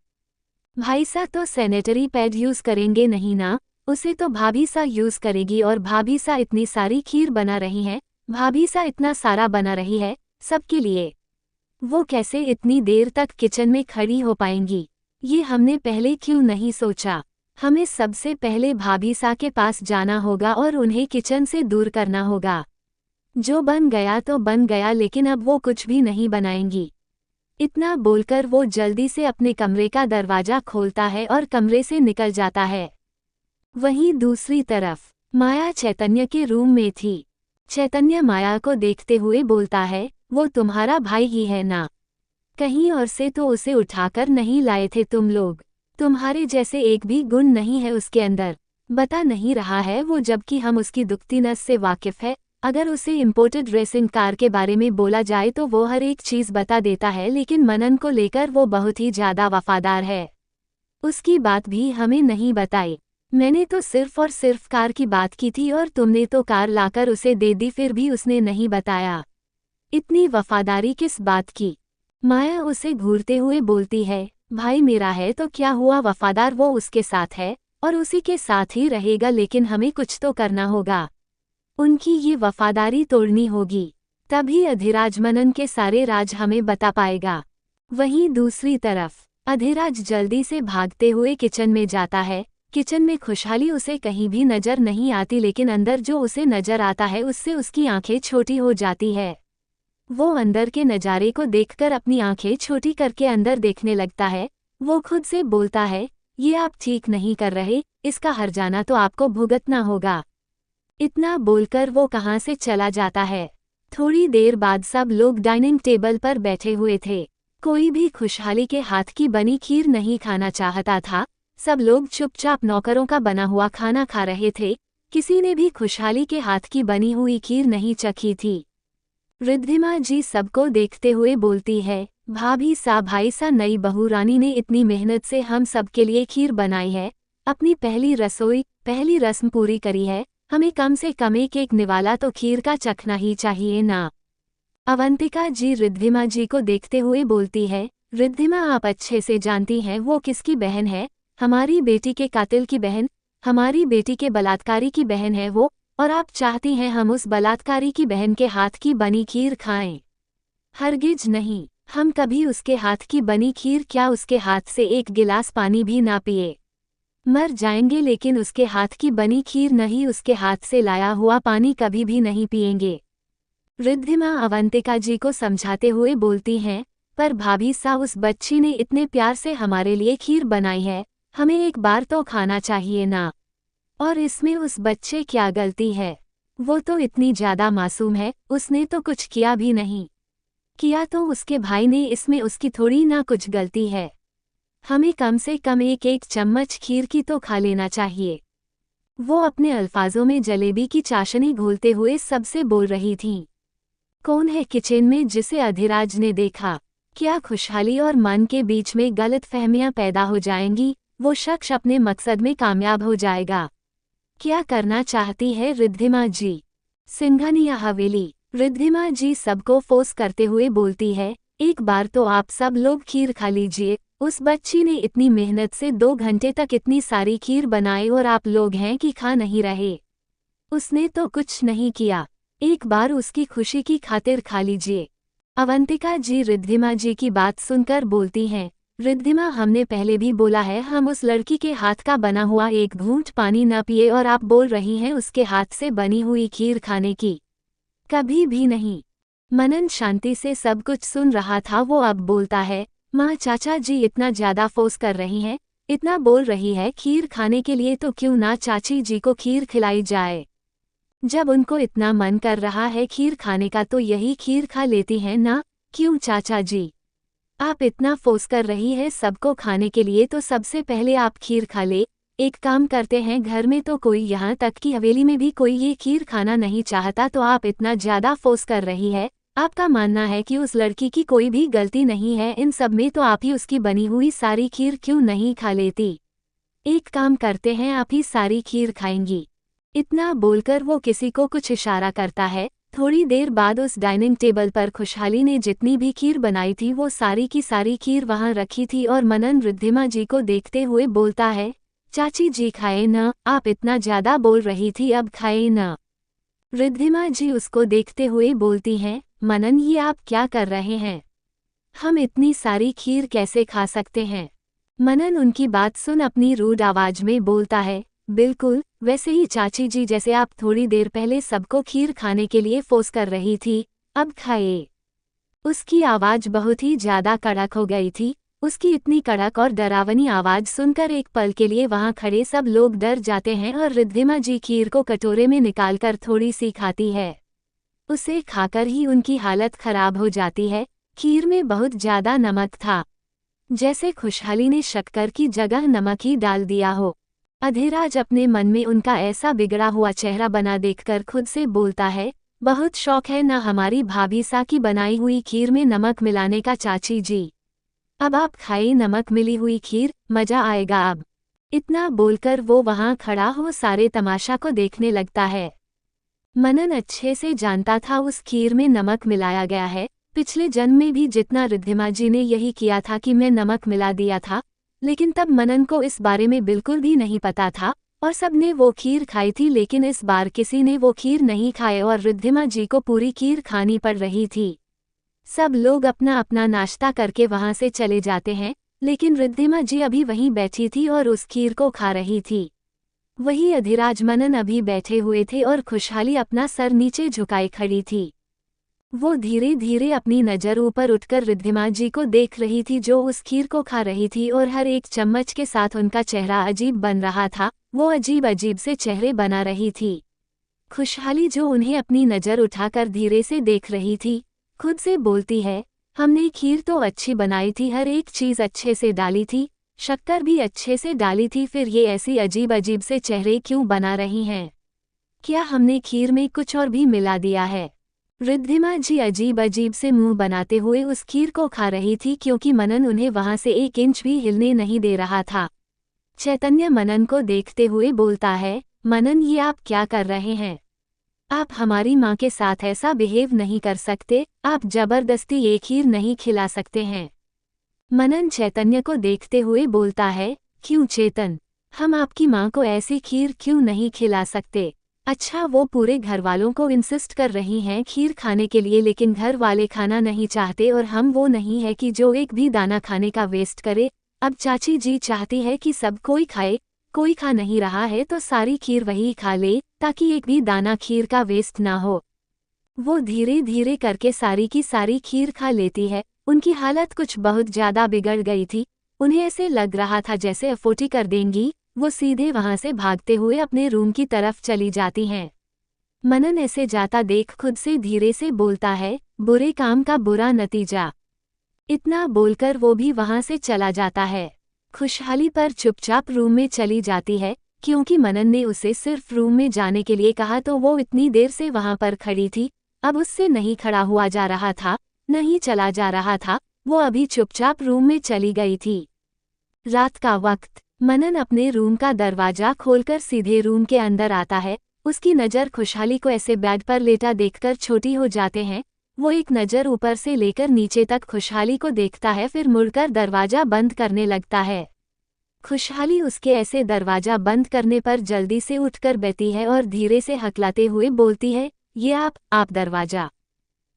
भाईसा तो सैनिटरी पैड यूज करेंगे नहीं ना, उसे तो भाभी सा यूज करेगी। और भाभी सा इतनी सारी खीर बना रही है, भाभी सा इतना सारा बना रही है सबके लिए, वो कैसे इतनी देर तक किचन में खड़ी हो पाएंगी? ये हमने पहले क्यों नहीं सोचा? हमें सबसे पहले भाभी सा के पास जाना होगा और उन्हें किचन से दूर करना होगा। जो बन गया तो बन गया, लेकिन अब वो कुछ भी नहीं बनाएंगी। इतना बोलकर वो जल्दी से अपने कमरे का दरवाजा खोलता है और कमरे से निकल जाता है। वहीं दूसरी तरफ माया चैतन्य के रूम में थी। चैतन्य माया को देखते हुए बोलता है, वो तुम्हारा भाई ही है ना? कहीं और से तो उसे उठाकर नहीं लाए थे तुम लोग? तुम्हारे जैसे एक भी गुण नहीं है उसके अंदर। बता नहीं रहा है वो, जबकि हम उसकी दुखती नस से वाकिफ है। अगर उसे इम्पोर्टेड रेसिंग कार के बारे में बोला जाए तो वो हर एक चीज़ बता देता है, लेकिन मनन को लेकर वो बहुत ही ज़्यादा वफादार है। उसकी बात भी हमें नहीं बताई। मैंने तो सिर्फ और सिर्फ कार की बात की थी और तुमने तो कार लाकर उसे दे दी, फिर भी उसने नहीं बताया। इतनी वफादारी किस बात की? माया उसे घूरते हुए बोलती है, भाई मेरा है तो क्या हुआ, वफादार वो उसके साथ है और उसी के साथ ही रहेगा, लेकिन हमें कुछ तो करना होगा। उनकी ये वफादारी तोड़नी होगी, तभी अधिराज मनन के सारे राज हमें बता पाएगा। वहीं दूसरी तरफ अधिराज जल्दी से भागते हुए किचन में जाता है। किचन में खुशहाली उसे कहीं भी नजर नहीं आती, लेकिन अंदर जो उसे नजर आता है उससे उसकी आंखें छोटी हो जाती है। वो अंदर के नज़ारे को देखकर अपनी आंखें छोटी करके अंदर देखने लगता है। वो खुद से बोलता है, ये आप ठीक नहीं कर रहे, इसका हर्जाना तो आपको भुगतना होगा। इतना बोलकर वो कहाँ से चला जाता है। थोड़ी देर बाद सब लोग डाइनिंग टेबल पर बैठे हुए थे। कोई भी खुशहाली के हाथ की बनी खीर नहीं खाना चाहता था। सब लोग चुपचाप नौकरों का बना हुआ खाना खा रहे थे। किसी ने भी खुशहाली के हाथ की बनी हुई खीर नहीं चखी थी। रिद्धिमा जी सबको देखते हुए बोलती है, भाभी सा भाई सा, नई बहू रानी ने इतनी मेहनत से हम सबके लिए खीर बनाई है, अपनी पहली रसोई, पहली रस्म पूरी करी है, हमें कम से कम एक निवाला तो खीर का चखना ही चाहिए ना। अवंतिका जी रिद्धिमा जी को देखते हुए बोलती है, रिद्धिमा आप अच्छे से जानती हैं वो किसकी बहन है, हमारी बेटी के कातिल की बहन, हमारी बेटी के बलात्कारी की बहन है वो, और आप चाहती हैं हम उस बलात्कारी की बहन के हाथ की बनी खीर खाएं? हरगिज नहीं, हम कभी उसके हाथ की बनी खीर क्या, उसके हाथ से एक गिलास पानी भी ना पिए। मर जाएंगे लेकिन उसके हाथ की बनी खीर नहीं, उसके हाथ से लाया हुआ पानी कभी भी नहीं पिएंगे। रिद्धिमा अवंतिका जी को समझाते हुए बोलती हैं, पर भाभी सा उस बच्ची ने इतने प्यार से हमारे लिए खीर बनाई है, हमें एक बार तो खाना चाहिए ना। और इसमें उस बच्चे क्या गलती है? वो तो इतनी ज़्यादा मासूम है, उसने तो कुछ किया भी नहीं। किया तो उसके भाई ने, इसमें उसकी थोड़ी ना कुछ गलती है। हमें कम से कम एक चम्मच खीर की तो खा लेना चाहिए। वो अपने अल्फाजों में जलेबी की चाशनी घोलते हुए सबसे बोल रही थीं। कौन है किचन में जिसे अधिराज ने देखा? क्या खुशहाली और मन के बीच में गलतफहमियां पैदा हो जाएंगी? वो शख्स अपने मकसद में कामयाब हो जाएगा। क्या करना चाहती है रिद्धिमा जी? सिंघानिया हवेली। रिद्धिमा जी सबको फोर्स करते हुए बोलती है, एक बार तो आप सब लोग खीर खा लीजिए। उस बच्ची ने इतनी मेहनत से 2 घंटे तक इतनी सारी खीर बनाई और आप लोग हैं कि खा नहीं रहे। उसने तो कुछ नहीं किया, एक बार उसकी खुशी की खातिर खा लीजिए। अवंतिका जी रिद्धिमा जी की बात सुनकर बोलती हैं, रिद्धिमा हमने पहले भी बोला है हम उस लड़की के हाथ का बना हुआ एक घूंट पानी न पिए, और आप बोल रही हैं उसके हाथ से बनी हुई खीर खाने की? कभी भी नहीं। मनन शांति से सब कुछ सुन रहा था। वो अब बोलता है, माँ चाचा जी इतना ज़्यादा फोर्स कर रही हैं, इतना बोल रही है खीर खाने के लिए, तो क्यों ना चाची जी को खीर खिलाई जाए। जब उनको इतना मन कर रहा है खीर खाने का तो यही खीर खा लेती हैं ना, क्यों चाचा जी। आप इतना फोर्स कर रही है सबको खाने के लिए, तो सबसे पहले आप खीर खा ले। एक काम करते हैं, घर में तो कोई, यहाँ तक कि हवेली में भी कोई ये खीर खाना नहीं चाहता, तो आप इतना ज़्यादा फोर्स कर रही है। आपका मानना है कि उस लड़की की कोई भी गलती नहीं है इन सब में, तो आप ही उसकी बनी हुई सारी खीर क्यों नहीं खा लेती। एक काम करते हैं, आप ही सारी खीर खाएंगी। इतना बोलकर वो किसी को कुछ इशारा करता है। थोड़ी देर बाद उस डाइनिंग टेबल पर खुशहाली ने जितनी भी खीर बनाई थी वो सारी की सारी खीर वहां रखी थी, और मनन रिद्धिमा जी को देखते हुए बोलता है, चाची जी खाए न, आप इतना ज़्यादा बोल रही थी, अब खाए न। रिद्धिमा जी उसको देखते हुए बोलती हैं, मनन ये आप क्या कर रहे हैं, हम इतनी सारी खीर कैसे खा सकते हैं। मनन उनकी बात सुन अपनी रूड आवाज में बोलता है, बिल्कुल वैसे ही चाची जी, जैसे आप थोड़ी देर पहले सबको खीर खाने के लिए फोर्स कर रही थी, अब खाए। उसकी आवाज बहुत ही ज्यादा कड़क हो गई थी। उसकी इतनी कड़क और डरावनी आवाज सुनकर एक पल के लिए वहां खड़े सब लोग डर जाते हैं, और रिद्धिमा जी खीर को कटोरे में निकालकर थोड़ी सी खाती है। उसे खाकर ही उनकी हालत खराब हो जाती है। खीर में बहुत ज्यादा नमक था, जैसे खुशहाली ने शक्कर की जगह नमक ही डाल दिया हो। अधिराज अपने मन में उनका ऐसा बिगड़ा हुआ चेहरा बना देखकर खुद से बोलता है, बहुत शौक है ना हमारी भाभी सा की बनाई हुई खीर में नमक मिलाने का चाची जी। अब आप खाइए नमक मिली हुई खीर, मजा आएगा अब। इतना बोलकर वो वहां खड़ा हो सारे तमाशा को देखने लगता है। मनन अच्छे से जानता था उस खीर में नमक मिलाया गया है। पिछले जन्म में भी जितना रिद्धिमा जी ने यही किया था कि मैं नमक मिला दिया था, लेकिन तब मनन को इस बारे में बिल्कुल भी नहीं पता था, और सबने वो खीर खाई थी, लेकिन इस बार किसी ने वो खीर नहीं खाए और रिद्धिमा जी को पूरी खीर खानी पड़ रही थी। सब लोग अपना अपना नाश्ता करके वहां से चले जाते हैं, लेकिन रिद्धिमा जी अभी वहीं बैठी थी और उस खीर को खा रही थी। वही अधिराज मनन अभी बैठे हुए थे और खुशहाली अपना सर नीचे झुकाए खड़ी थी। वो धीरे धीरे अपनी नज़र ऊपर उठकर रिद्धिमा जी को देख रही थी, जो उस खीर को खा रही थी, और हर एक चम्मच के साथ उनका चेहरा अजीब बन रहा था। वो अजीब अजीब से चेहरे बना रही थी। खुशहाली जो उन्हें अपनी नज़र उठाकर धीरे से देख रही थी, खुद से बोलती है, हमने खीर तो अच्छी बनाई थी, हर एक चीज़ अच्छे से डाली थी, शक्कर भी अच्छे से डाली थी, फिर ये ऐसी अजीब अजीब से चेहरे क्यों बना रही हैं? क्या हमने खीर में कुछ और भी मिला दिया है? रिद्धिमा जी अजीब अजीब से मुंह बनाते हुए उस खीर को खा रही थी, क्योंकि मनन उन्हें वहां से एक इंच भी हिलने नहीं दे रहा था। चैतन्य मनन को देखते हुए बोलता है, मनन ये आप क्या कर रहे हैं? आप हमारी माँ के साथ ऐसा बिहेव नहीं कर सकते, आप जबरदस्ती ये खीर नहीं खिला सकते हैं। मनन चैतन्य को देखते हुए बोलता है, क्यों चेतन, हम आपकी माँ को ऐसी खीर क्यों नहीं खिला सकते? अच्छा, वो पूरे घर वालों को इंसिस्ट कर रही हैं खीर खाने के लिए, लेकिन घर वाले खाना नहीं चाहते, और हम वो नहीं है कि जो एक भी दाना खाने का वेस्ट करे। अब चाची जी चाहती है कि सब कोई खाए, कोई खा नहीं रहा है तो सारी खीर वही खा ले, ताकि एक भी दाना खीर का वेस्ट ना हो। वो धीरे धीरे करके सारी की सारी खीर खा लेती है। उनकी हालत कुछ बहुत ज्यादा बिगड़ गई थी। उन्हें ऐसे लग रहा था जैसे अफोटी कर देंगी। वो सीधे वहां से भागते हुए अपने रूम की तरफ चली जाती हैं। मनन ऐसे जाता देख खुद से धीरे से बोलता है, बुरे काम का बुरा नतीजा। इतना बोलकर वो भी वहां से चला जाता है। खुशहाली पर चुपचाप रूम में चली जाती है, क्योंकि मनन ने उसे सिर्फ रूम में जाने के लिए कहा, तो वो इतनी देर से वहां पर खड़ी थी। अब उससे नहीं खड़ा हुआ जा रहा था, नहीं चला जा रहा था। वो अभी चुपचाप रूम में चली गई थी। रात का वक्त। मनन अपने रूम का दरवाजा खोलकर सीधे रूम के अंदर आता है। उसकी नज़र खुशहाली को ऐसे बेड पर लेटा देखकर छोटी हो जाते हैं। वो एक नज़र ऊपर से लेकर नीचे तक खुशहाली को देखता है, फिर मुड़कर दरवाजा बंद करने लगता है। खुशहाली उसके ऐसे दरवाजा बंद करने पर जल्दी से उठकर बैठती है और धीरे से हकलाते हुए बोलती है, ये आप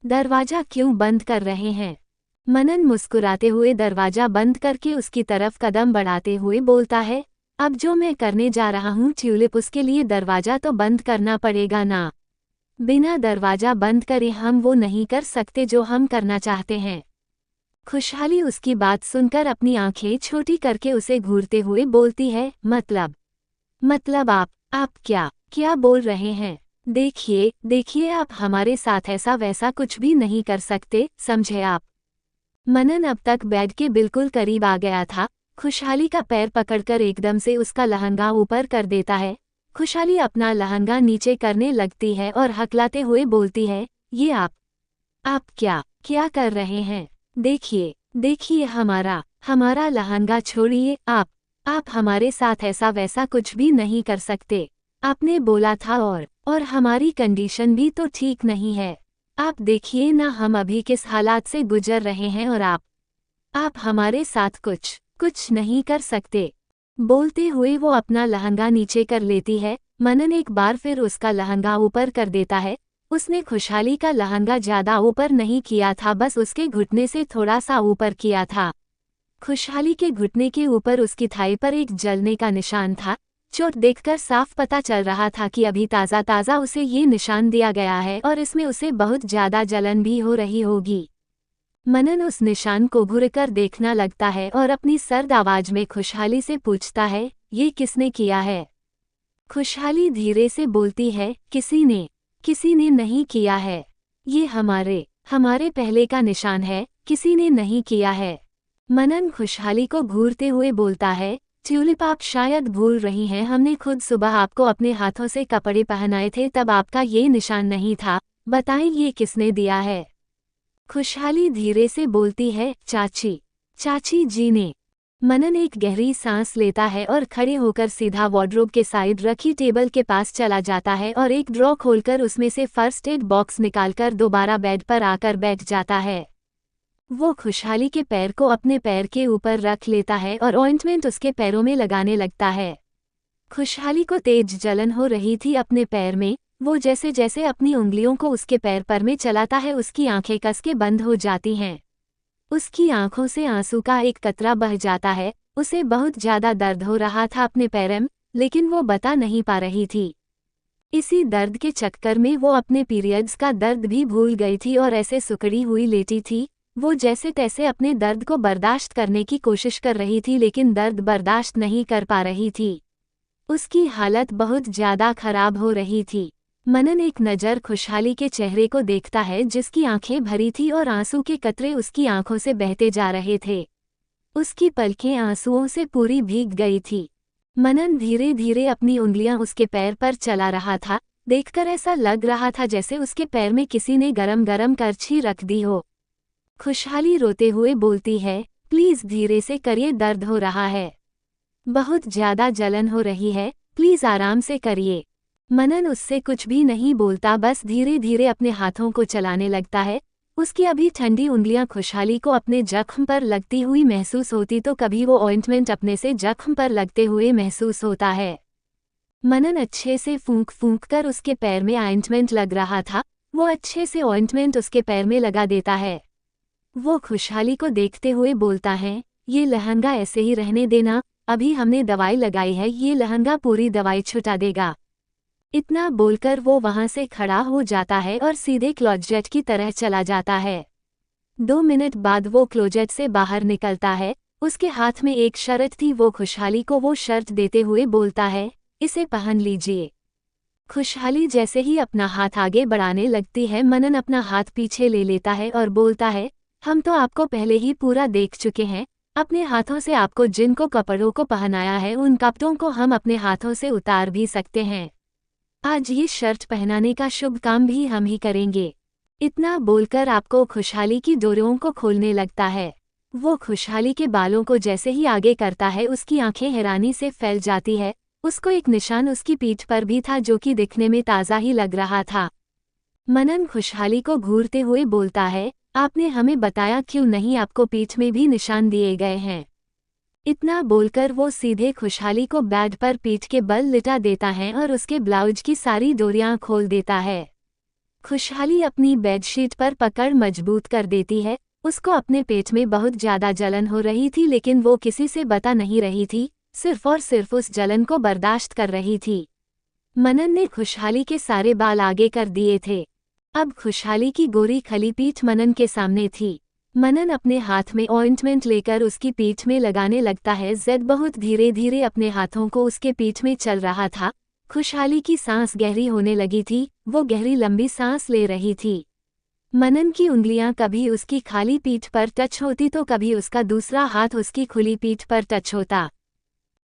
दरवाजा क्यों बंद कर रहे हैं? मनन मुस्कुराते हुए दरवाजा बंद करके उसकी तरफ कदम बढ़ाते हुए बोलता है, अब जो मैं करने जा रहा हूँ ट्यूलिप, उसके लिए दरवाजा तो बंद करना पड़ेगा ना। बिना दरवाजा बंद करे हम वो नहीं कर सकते जो हम करना चाहते हैं। खुशहाली उसकी बात सुनकर अपनी आंखें छोटी करके उसे घूरते हुए बोलती है, मतलब आप क्या क्या बोल रहे हैं? देखिए देखिए, आप हमारे साथ ऐसा वैसा कुछ भी नहीं कर सकते, समझे आप? मनन अब तक बेड के बिल्कुल करीब आ गया था। खुशहाली का पैर पकड़कर एकदम से उसका लहंगा ऊपर कर देता है। खुशहाली अपना लहंगा नीचे करने लगती है और हकलाते हुए बोलती है, ये आप क्या क्या कर रहे हैं? देखिए देखिए, हमारा लहंगा छोड़िए। आप हमारे साथ ऐसा वैसा कुछ भी नहीं कर सकते। आपने बोला था, और हमारी कंडीशन भी तो ठीक नहीं है। आप देखिए ना, हम अभी किस हालात से गुजर रहे हैं, और आप हमारे साथ कुछ नहीं कर सकते। बोलते हुए वो अपना लहंगा नीचे कर लेती है। मनन एक बार फिर उसका लहंगा ऊपर कर देता है। उसने खुशहाली का लहंगा ज्यादा ऊपर नहीं किया था, बस उसके घुटने से थोड़ा सा ऊपर किया था। खुशहाली के घुटने के ऊपर उसकी थाई पर एक जलने का निशान था। चोट देखकर साफ पता चल रहा था कि अभी ताज़ा ताज़ा उसे ये निशान दिया गया है और इसमें उसे बहुत ज्यादा जलन भी हो रही होगी। मनन उस निशान को घूरकर देखना लगता है और अपनी सर्द आवाज में खुशहाली से पूछता है, ये किसने किया है? खुशहाली धीरे से बोलती है, किसी ने नहीं किया है। ये हमारे पहले का निशान है, किसी ने नहीं किया है। मनन खुशहाली को घूरते हुए बोलता है, ट्यूलिप, आप शायद भूल रही हैं, हमने खुद सुबह आपको अपने हाथों से कपड़े पहनाए थे, तब आपका ये निशान नहीं था। बताएं, ये किसने दिया है? खुशहाली धीरे से बोलती है, चाची जी ने। मनन एक गहरी सांस लेता है और खड़े होकर सीधा वार्डरोब के साइड रखी टेबल के पास चला जाता है और एक ड्रॉ खोलकर उसमें से फर्स्ट एड बॉक्स निकालकर दोबारा बेड पर आकर बैठ जाता है। वो खुशहाली के पैर को अपने पैर के ऊपर रख लेता है और ऑइंटमेंट उसके पैरों में लगाने लगता है। खुशहाली को तेज जलन हो रही थी अपने पैर में। वो जैसे जैसे अपनी उंगलियों को उसके पैर पर में चलाता है, उसकी आंखें कस के बंद हो जाती हैं। उसकी आंखों से आंसू का एक कतरा बह जाता है। उसे बहुत ज्यादा दर्द हो रहा था अपने पैर में, लेकिन वो बता नहीं पा रही थी। इसी दर्द के चक्कर में वो अपने पीरियड्स का दर्द भी भूल गई थी और ऐसे सुकड़ी हुई लेटी थी। वो जैसे तैसे अपने दर्द को बर्दाश्त करने की कोशिश कर रही थी, लेकिन दर्द बर्दाश्त नहीं कर पा रही थी। उसकी हालत बहुत ज्यादा खराब हो रही थी। मनन एक नज़र खुशहाली के चेहरे को देखता है, जिसकी आंखें भरी थी और आंसू के कतरे उसकी आंखों से बहते जा रहे थे। उसकी पलकें आंसुओं से पूरी भीग गई थी। मनन धीरे धीरे अपनी उंगलियां उसके पैर पर चला रहा था। देखकर ऐसा लग रहा था जैसे उसके पैर में किसी ने गरम गरम करछी रख दी हो। खुशहाली रोते हुए बोलती है, प्लीज धीरे से करिए, दर्द हो रहा है, बहुत ज्यादा जलन हो रही है, प्लीज आराम से करिए। मनन उससे कुछ भी नहीं बोलता, बस धीरे धीरे अपने हाथों को चलाने लगता है। उसकी अभी ठंडी उंगलियां खुशहाली को अपने जख्म पर लगती हुई महसूस होती तो कभी वो ऑइंटमेंट अपने से जख्म पर लगते हुए महसूस होता है। मनन अच्छे से फूंक फूंक कर उसके पैर में ऑइंटमेंट लग रहा था। वो अच्छे से ऑइंटमेंट उसके पैर में लगा देता है। वो खुशहाली को देखते हुए बोलता है, ये लहंगा ऐसे ही रहने देना, अभी हमने दवाई लगाई है, ये लहंगा पूरी दवाई छुटा देगा। इतना बोलकर वो वहां से खड़ा हो जाता है और सीधे क्लोजेट की तरह चला जाता है। 2 मिनट बाद वो क्लोजेट से बाहर निकलता है। उसके हाथ में एक शर्ट थी। वो खुशहाली को वो शर्ट देते हुए बोलता है, इसे पहन लीजिए। खुशहाली जैसे ही अपना हाथ आगे बढ़ाने लगती है, मनन अपना हाथ पीछे ले लेता है और बोलता है, हम तो आपको पहले ही पूरा देख चुके हैं। अपने हाथों से आपको जिनको कपड़ों को पहनाया है, उन कपड़ों को हम अपने हाथों से उतार भी सकते हैं। आज ये शर्ट पहनाने का शुभ काम भी हम ही करेंगे। इतना बोलकर आपको खुशहाली की डोरियों को खोलने लगता है। वो खुशहाली के बालों को जैसे ही आगे करता है, उसकी आंखें हैरानी से फैल जाती है। उसको एक निशान उसकी पीठ पर भी था, जो कि दिखने में ताज़ा ही लग रहा था। मनन खुशहाली को घूरते हुए बोलता है, आपने हमें बताया क्यों नहीं, आपको पीठ में भी निशान दिए गए हैं। इतना बोलकर वो सीधे खुशहाली को बेड पर पीठ के बल लिटा देता है और उसके ब्लाउज की सारी डोरियां खोल देता है। खुशहाली अपनी बेडशीट पर पकड़ मजबूत कर देती है। उसको अपने पेट में बहुत ज्यादा जलन हो रही थी, लेकिन वो किसी से बता नहीं रही थी, सिर्फ और सिर्फ उस जलन को बर्दाश्त कर रही थी। मनन ने खुशहाली के सारे बाल आगे कर दिए थे। अब खुशहाली की गोरी खली पीठ मनन के सामने थी। मनन अपने हाथ में ऑइंटमेंट लेकर उसकी पीठ में लगाने लगता है। जेड बहुत धीरे धीरे अपने हाथों को उसके पीठ में चल रहा था। खुशहाली की सांस गहरी होने लगी थी, वो गहरी लंबी सांस ले रही थी। मनन की उंगलियां कभी उसकी खाली पीठ पर टच होती तो कभी उसका दूसरा हाथ उसकी खुली पीठ पर टच होता।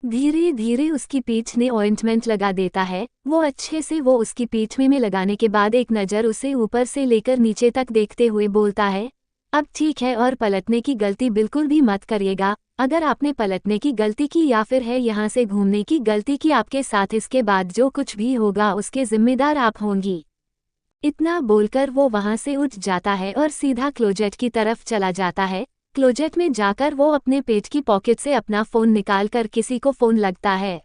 धीरे धीरे उसकी पीठ ने ऑइंटमेंट लगा देता है। वो अच्छे से वो उसकी पीठ में लगाने के बाद एक नज़र उसे ऊपर से लेकर नीचे तक देखते हुए बोलता है, अब ठीक है और पलटने की गलती बिल्कुल भी मत करिएगा। अगर आपने पलटने की गलती की या फिर है यहाँ से घूमने की गलती की आपके साथ, इसके बाद जो कुछ भी होगा उसके जिम्मेदार आप होंगी। इतना बोलकर वो वहां से उठ जाता है और सीधा क्लोजेट की तरफ चला जाता है। क्लोजेट में जाकर वो अपने पेट की पॉकेट से अपना फ़ोन निकालकर किसी को फ़ोन लगता है।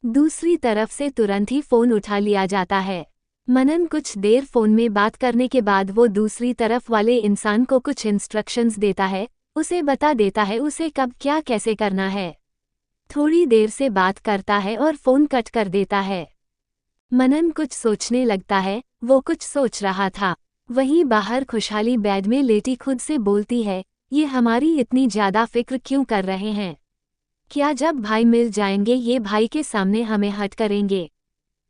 दूसरी तरफ से तुरंत ही फ़ोन उठा लिया जाता है। मनन कुछ देर फ़ोन में बात करने के बाद वो दूसरी तरफ वाले इंसान को कुछ इंस्ट्रक्शंस देता है, उसे बता देता है उसे कब क्या कैसे करना है। थोड़ी देर से बात करता है और फ़ोन कट कर देता है। मनन कुछ सोचने लगता है, वो कुछ सोच रहा था। वहीं बाहर खुशहाली बेड में लेटी खुद से बोलती है, ये हमारी इतनी ज़्यादा फिक्र क्यों कर रहे हैं? क्या जब भाई मिल जाएंगे ये भाई के सामने हमें हर्ट करेंगे?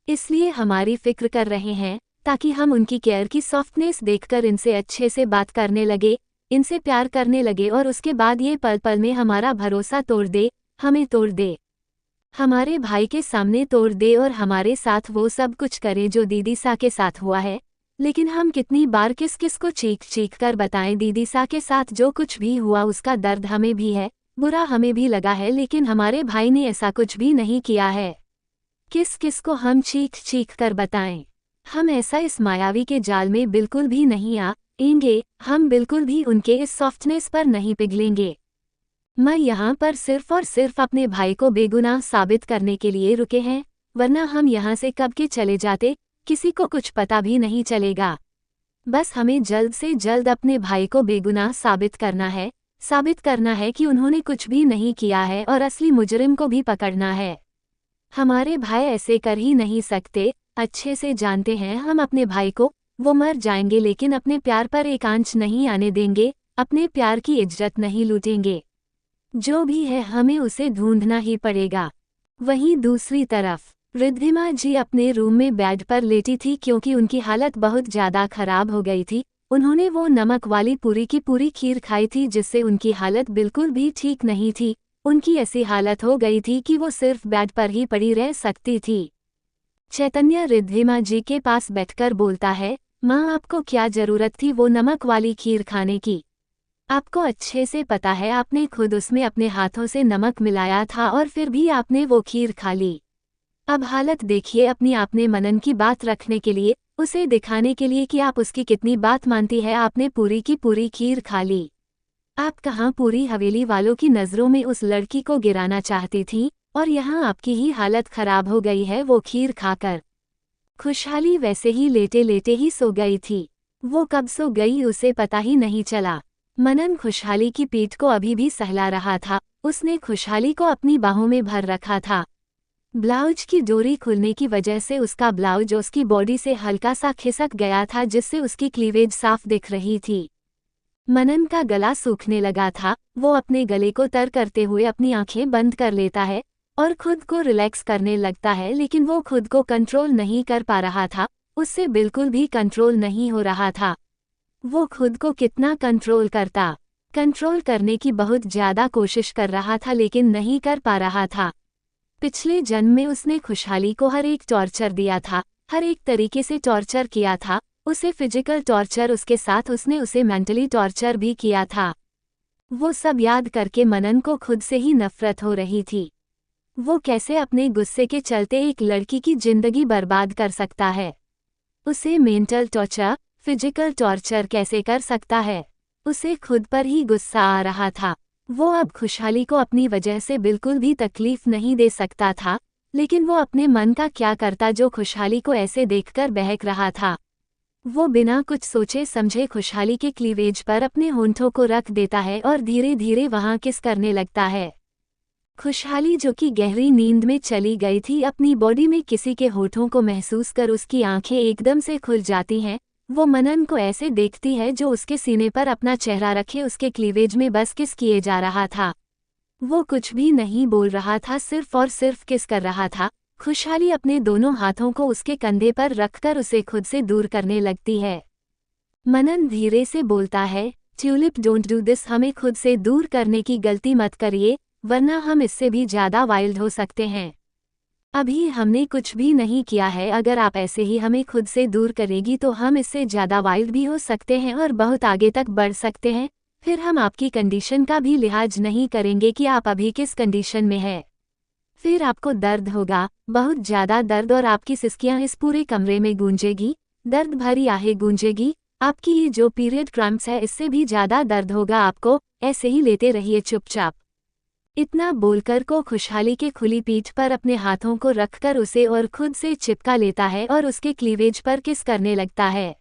इसलिए हमारी फिक्र कर रहे हैं ताकि हम उनकी केयर की सॉफ्टनेस देखकर इनसे अच्छे से बात करने लगे, इनसे प्यार करने लगे और उसके बाद ये पल पल में हमारा भरोसा तोड़ दे, हमें तोड़ दे, हमारे भाई के सामने तोड़ दे और हमारे साथ वो सब कुछ करे जो दीदी सा के साथ हुआ है। लेकिन हम कितनी बार किस किस को चीख चीख कर बताएं दीदी सा के साथ जो कुछ भी हुआ उसका दर्द हमें भी है, बुरा हमें भी लगा है, लेकिन हमारे भाई ने ऐसा कुछ भी नहीं किया है। किस किस को हम चीख चीख कर बताएं? हम ऐसा इस मायावी के जाल में बिल्कुल भी नहीं आएंगे, हम बिल्कुल भी उनके इस सॉफ्टनेस पर नहीं पिघलेंगे। मैं यहाँ पर सिर्फ और सिर्फ अपने भाई को बेगुनाह साबित करने के लिए रुके हैं, वरना हम यहाँ से कब के चले जाते, किसी को कुछ पता भी नहीं चलेगा। बस हमें जल्द से जल्द अपने भाई को बेगुनाह साबित करना है कि उन्होंने कुछ भी नहीं किया है और असली मुजरिम को भी पकड़ना है। हमारे भाई ऐसे कर ही नहीं सकते, अच्छे से जानते हैं हम अपने भाई को, वो मर जाएंगे लेकिन अपने प्यार पर एक आंच नहीं आने देंगे, अपने प्यार की इज्जत नहीं लूटेंगे। जो भी है हमें उसे ढूंढना ही पड़ेगा। वहीं दूसरी तरफ रिद्धिमा जी अपने रूम में बेड पर लेटी थी क्योंकि उनकी हालत बहुत ज़्यादा खराब हो गई थी। उन्होंने वो नमक वाली पूरी की पूरी खीर खाई थी जिससे उनकी हालत बिल्कुल भी ठीक नहीं थी। उनकी ऐसी हालत हो गई थी कि वो सिर्फ बेड पर ही पड़ी रह सकती थी। चैतन्य रिद्धिमा जी के पास बैठकर बोलता है, माँ आपको क्या ज़रूरत थी वो नमक वाली खीर खाने की? आपको अच्छे से पता है आपने खुद उसमें अपने हाथों से नमक मिलाया था और फिर भी आपने वो खीर खा ली। अब हालत देखिए अपनी। आपने मनन की बात रखने के लिए, उसे दिखाने के लिए कि आप उसकी कितनी बात मानती है, आपने पूरी की पूरी खीर खा ली। आप कहाँ पूरी हवेली वालों की नज़रों में उस लड़की को गिराना चाहती थी और यहाँ आपकी ही हालत खराब हो गई है वो खीर खाकर। खुशहाली वैसे ही लेटे लेटे ही सो गई थी। वो कब सो गई उसे पता ही नहीं चला। मनन खुशहाली की पीठ को अभी भी सहला रहा था। उसने खुशहाली को अपनी बाहों में भर रखा था। ब्लाउज की डोरी खुलने की वजह से उसका ब्लाउज उसकी बॉडी से हल्का सा खिसक गया था जिससे उसकी क्लीवेज साफ दिख रही थी। मनन का गला सूखने लगा था। वो अपने गले को तर करते हुए अपनी आंखें बंद कर लेता है और खुद को रिलैक्स करने लगता है, लेकिन वो खुद को कंट्रोल नहीं कर पा रहा था। उससे बिल्कुल भी कंट्रोल नहीं हो रहा था। वो खुद को कितना कंट्रोल करने की बहुत ज़्यादा कोशिश कर रहा था लेकिन नहीं कर पा रहा था। पिछले जन्म में उसने खुशहाली को हर एक टॉर्चर दिया था, हर एक तरीके से टॉर्चर किया था। उसे फिजिकल टॉर्चर, उसके साथ उसने उसे मेंटली टॉर्चर भी किया था। वो सब याद करके मनन को खुद से ही नफरत हो रही थी। वो कैसे अपने गुस्से के चलते एक लड़की की जिंदगी बर्बाद कर सकता है? उसे मेंटल टॉर्चर, फिजिकल टॉर्चर कैसे कर सकता है? उसे खुद पर ही गुस्सा आ रहा था। वो अब खुशहाली को अपनी वजह से बिल्कुल भी तकलीफ नहीं दे सकता था, लेकिन वो अपने मन का क्या करता जो खुशहाली को ऐसे देखकर बहक रहा था। वो बिना कुछ सोचे समझे खुशहाली के क्लीवेज पर अपने होंठों को रख देता है और धीरे धीरे वहां किस करने लगता है। खुशहाली जो कि गहरी नींद में चली गई थी, अपनी बॉडी में किसी के होठों को महसूस कर उसकी आंखें एकदम से खुल जाती हैं। वो मनन को ऐसे देखती है जो उसके सीने पर अपना चेहरा रखे उसके क्लीवेज में बस किस किए जा रहा था। वो कुछ भी नहीं बोल रहा था, सिर्फ और सिर्फ किस कर रहा था। खुशहाली अपने दोनों हाथों को उसके कंधे पर रखकर उसे खुद से दूर करने लगती है। मनन धीरे से बोलता है, ट्यूलिप डोंट डू दिस, हमें खुद से दूर करने की गलती मत करिए, वरना हम इससे भी ज़्यादा वाइल्ड हो सकते हैं। अभी हमने कुछ भी नहीं किया है, अगर आप ऐसे ही हमें खुद से दूर करेगी तो हम इससे ज़्यादा वाइल्ड भी हो सकते हैं और बहुत आगे तक बढ़ सकते हैं। फिर हम आपकी कंडीशन का भी लिहाज नहीं करेंगे कि आप अभी किस कंडीशन में है। फिर आपको दर्द होगा, बहुत ज़्यादा दर्द, और आपकी सिसकियां इस पूरे कमरे में गूंजेगी, दर्द भरी आहें गूंजेगी। आपकी ये जो पीरियड क्रैम्प्स है इससे भी ज़्यादा दर्द होगा आपको, ऐसे ही लेते रहिए चुपचाप। इतना बोलकर को खुशहाली के खुली पीठ पर अपने हाथों को रखकर उसे और खुद से चिपका लेता है और उसके क्लीवेज पर किस करने लगता है।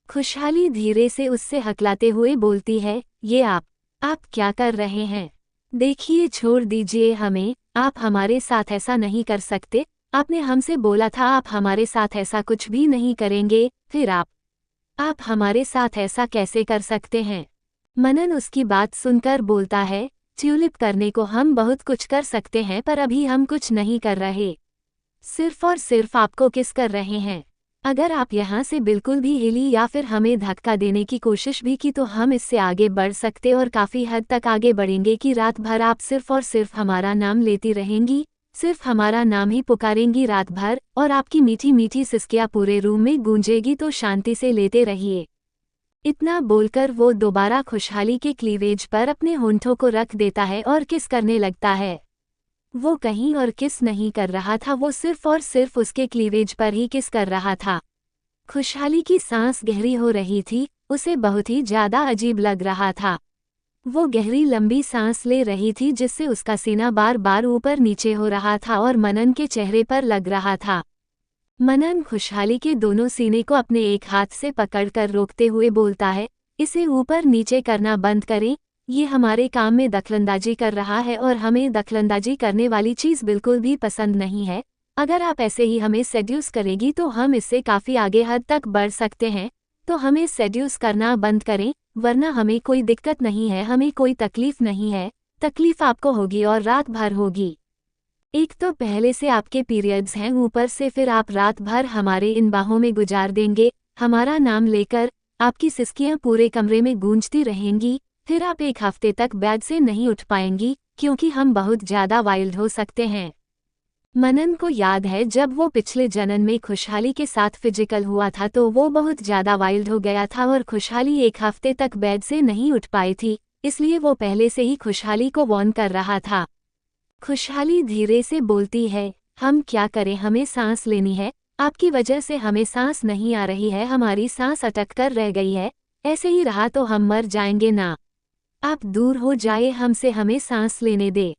खुशहाली धीरे से उससे हकलाते हुए बोलती है, ये आप क्या कर रहे हैं? देखिए, छोड़ दीजिए हमें, आप हमारे साथ ऐसा नहीं कर सकते। आपने हमसे बोला था आप हमारे साथ ऐसा कुछ भी नहीं करेंगे, फिर आप हमारे साथ ऐसा कैसे कर सकते हैं? मनन उसकी बात सुनकर बोलता है, ट्यूलिप, करने को हम बहुत कुछ कर सकते हैं पर अभी हम कुछ नहीं कर रहे, सिर्फ और सिर्फ आपको किस कर रहे हैं। अगर आप यहाँ से बिल्कुल भी हिली या फिर हमें धक्का देने की कोशिश भी की तो हम इससे आगे बढ़ सकते और काफ़ी हद तक आगे बढ़ेंगे कि रात भर आप सिर्फ और सिर्फ हमारा नाम लेती रहेंगी, सिर्फ हमारा नाम ही पुकारेंगी रात भर, और आपकी मीठी मीठी सिसकियाँ पूरे रूम में गूंजेगी, तो शांति से लेते रहिए। इतना बोलकर वो दोबारा खुशहाली के क्लीवेज पर अपने होंठों को रख देता है और किस करने लगता है। वो कहीं और किस नहीं कर रहा था, वो सिर्फ और सिर्फ उसके क्लीवेज पर ही किस कर रहा था। खुशहाली की सांस गहरी हो रही थी, उसे बहुत ही ज़्यादा अजीब लग रहा था। वो गहरी लंबी सांस ले रही थी जिससे उसका सीना बार बार ऊपर नीचे हो रहा था और मनन के चेहरे पर लग रहा था। मनन खुशहाली के दोनों सीने को अपने एक हाथ से पकड़कर रोकते हुए बोलता है, इसे ऊपर नीचे करना बंद करें, ये हमारे काम में दखलंदाजी कर रहा है और हमें दखलंदाजी करने वाली चीज़ बिल्कुल भी पसंद नहीं है। अगर आप ऐसे ही हमें सेड्यूस करेगी तो हम इससे काफ़ी आगे हद तक बढ़ सकते हैं, तो हमें सेड्यूस करना बंद करें, वरना हमें कोई दिक्कत नहीं है, हमें कोई तकलीफ नहीं है। तकलीफ आपको होगी और रात भर होगी। एक तो पहले से आपके पीरियड्स हैं, ऊपर से फिर आप रात भर हमारे इन बाहों में गुजार देंगे, हमारा नाम लेकर। आपकी सिसकियां पूरे कमरे में गूंजती रहेंगी, फिर आप एक हफ्ते तक बेड से नहीं उठ पाएंगी, क्योंकि हम बहुत ज़्यादा वाइल्ड हो सकते हैं। मनन को याद है जब वो पिछले जन्म में खुशहाली के साथ फिजिकल हुआ था तो वो बहुत ज़्यादा वाइल्ड हो गया था और खुशहाली एक हफ्ते तक बेड से नहीं उठ पाई थी, इसलिए वो पहले से ही खुशहाली को वार्न कर रहा था। खुशहाली धीरे से बोलती है, हम क्या करें, हमें सांस लेनी है, आपकी वजह से हमें सांस नहीं आ रही है, हमारी सांस अटक कर रह गई है, ऐसे ही रहा तो हम मर जाएंगे ना। आप दूर हो जाए हमसे, हमें सांस लेने दे।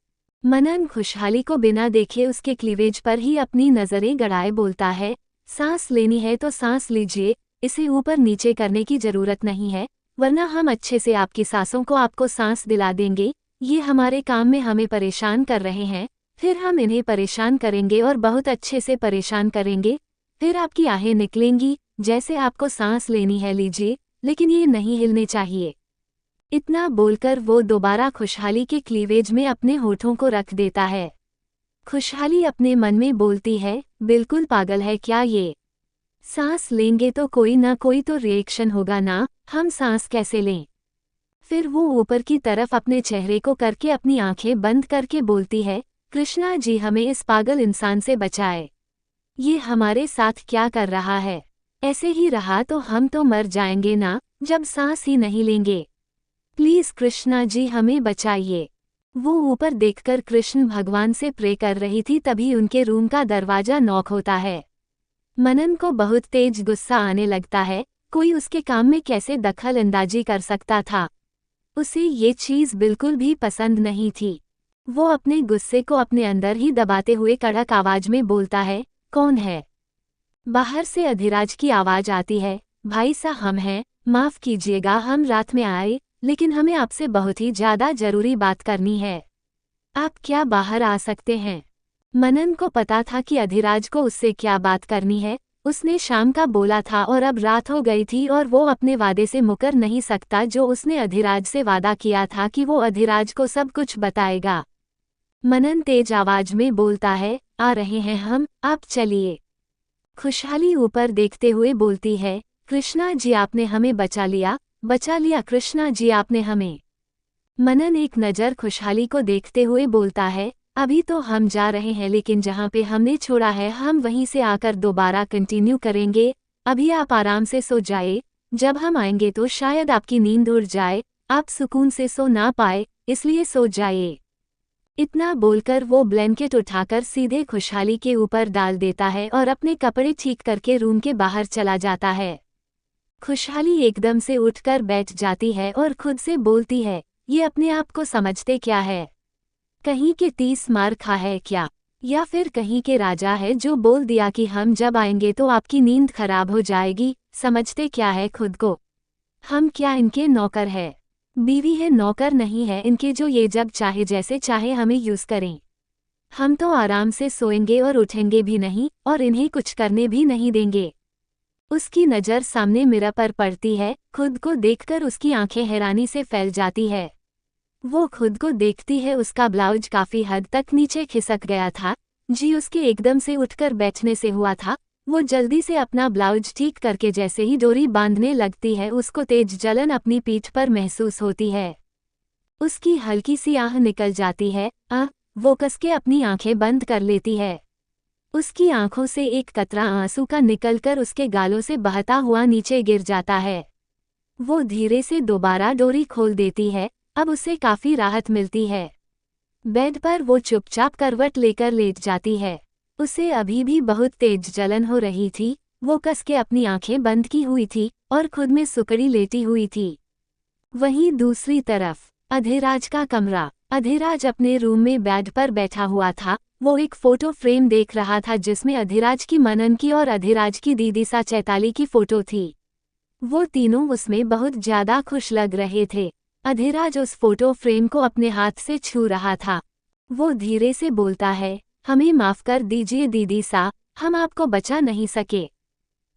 मनन खुशहाली को बिना देखे उसके क्लीवेज पर ही अपनी नज़रें गड़ाए बोलता है, सांस लेनी है तो सांस लीजिए, इसे ऊपर नीचे करने की ज़रूरत नहीं है, वरना हम अच्छे से आपकी सांसों को आपको सांस दिला देंगे। ये हमारे काम में हमें परेशान कर रहे हैं, फिर हम इन्हें परेशान करेंगे और बहुत अच्छे से परेशान करेंगे, फिर आपकी आहें निकलेंगी। जैसे आपको सांस लेनी है लीजिए, लेकिन ये नहीं हिलने चाहिए। इतना बोलकर वो दोबारा खुशहाली के क्लीवेज में अपने होठों को रख देता है। खुशहाली अपने मन में बोलती है, बिल्कुल पागल है क्या ये? सांस लेंगे तो कोई ना कोई तो रिएक्शन होगा ना, हम सांस कैसे लें? फिर वो ऊपर की तरफ अपने चेहरे को करके अपनी आंखें बंद करके बोलती है, कृष्णा जी हमें इस पागल इंसान से बचाए। ये हमारे साथ क्या कर रहा है? ऐसे ही रहा तो हम तो मर जाएंगे ना, जब सांस ही नहीं लेंगे। प्लीज़ कृष्णा जी हमें बचाइए। वो ऊपर देखकर कृष्ण भगवान से प्रे कर रही थी, तभी उनके रूम का दरवाज़ा नॉक होता है। मनन को बहुत तेज गुस्सा आने लगता है, कोई उसके काम में कैसे दखल अंदाजी कर सकता था। उसे ये चीज़ बिल्कुल भी पसंद नहीं थी। वो अपने गुस्से को अपने अंदर ही दबाते हुए कड़क आवाज़ में बोलता है, कौन है? बाहर से अधिराज की आवाज़ आती है, भाई साहब हम हैं, माफ़ कीजिएगा हम रात में आए, लेकिन हमें आपसे बहुत ही ज़्यादा ज़रूरी बात करनी है। आप क्या बाहर आ सकते हैं? मनन को पता था कि अधिराज को उससे क्या बात करनी है, उसने शाम का बोला था और अब रात हो गई थी और वो अपने वादे से मुकर नहीं सकता जो उसने अधिराज से वादा किया था कि वो अधिराज को सब कुछ बताएगा। मनन तेज आवाज में बोलता है, आ रहे हैं हम, आप चलिए। खुशहाली ऊपर देखते हुए बोलती है, कृष्णा जी आपने हमें बचा लिया कृष्णा जी आपने हमें। मनन एक नज़र खुशहाली को देखते हुए बोलता है, अभी तो हम जा रहे हैं लेकिन जहाँ पे हमने छोड़ा है हम वहीं से आकर दोबारा कंटिन्यू करेंगे। अभी आप आराम से सो जाए, जब हम आएंगे तो शायद आपकी नींद उड़ जाए, आप सुकून से सो ना पाए, इसलिए सो जाइए। इतना बोलकर वो ब्लैंकेट उठाकर सीधे खुशहाली के ऊपर डाल देता है और अपने कपड़े ठीक करके रूम के बाहर चला जाता है। खुशहाली एकदम से उठकर बैठ जाती है और खुद से बोलती है, ये अपने आप को समझते क्या है? कहीं के 30 मार खा है क्या? या फिर कहीं के राजा है जो बोल दिया कि हम जब आएंगे तो आपकी नींद खराब हो जाएगी? समझते क्या है खुद को? हम क्या इनके नौकर है? बीवी है, नौकर नहीं है इनके जो ये जब चाहे जैसे चाहे हमें यूज करें। हम तो आराम से सोएंगे और उठेंगे भी नहीं और इन्हें कुछ करने भी नहीं देंगे। उसकी नज़र सामने मिरर पर पड़ती है, खुद को देखकर उसकी आंखें हैरानी से फैल जाती है। वो खुद को देखती है, उसका ब्लाउज काफी हद तक नीचे खिसक गया था, जी उसके एकदम से उठकर बैठने से हुआ था। वो जल्दी से अपना ब्लाउज ठीक करके जैसे ही डोरी बांधने लगती है उसको तेज जलन अपनी पीठ पर महसूस होती है। उसकी हल्की सी आह निकल जाती है। वो कस के अपनी आंखें बंद कर लेती है। उसकी आंखों से एक कतरा आंसू का निकलकर उसके गालों से बहता हुआ नीचे गिर जाता है। वो धीरे से दोबारा डोरी खोल देती है। अब उसे काफी राहत मिलती है। बेड पर वो चुपचाप करवट लेकर लेट जाती है। उसे अभी भी बहुत तेज जलन हो रही थी। वो कस के अपनी आंखें बंद की हुई थी और खुद में सुकड़ी लेटी हुई थी। वहीं दूसरी तरफ अधिराज का कमरा। अधिराज अपने रूम में बेड पर बैठा हुआ था। वो एक फोटो फ्रेम देख रहा था जिसमें अधिराज की, मनन की और अधिराज की दीदी सा चैताली की फोटो थी। वो तीनों उसमें बहुत ज्यादा खुश लग रहे थे। अधिराज उस फोटो फ्रेम को अपने हाथ से छू रहा था। वो धीरे से बोलता है, हमें माफ कर दीजिए दीदी सा, हम आपको बचा नहीं सके।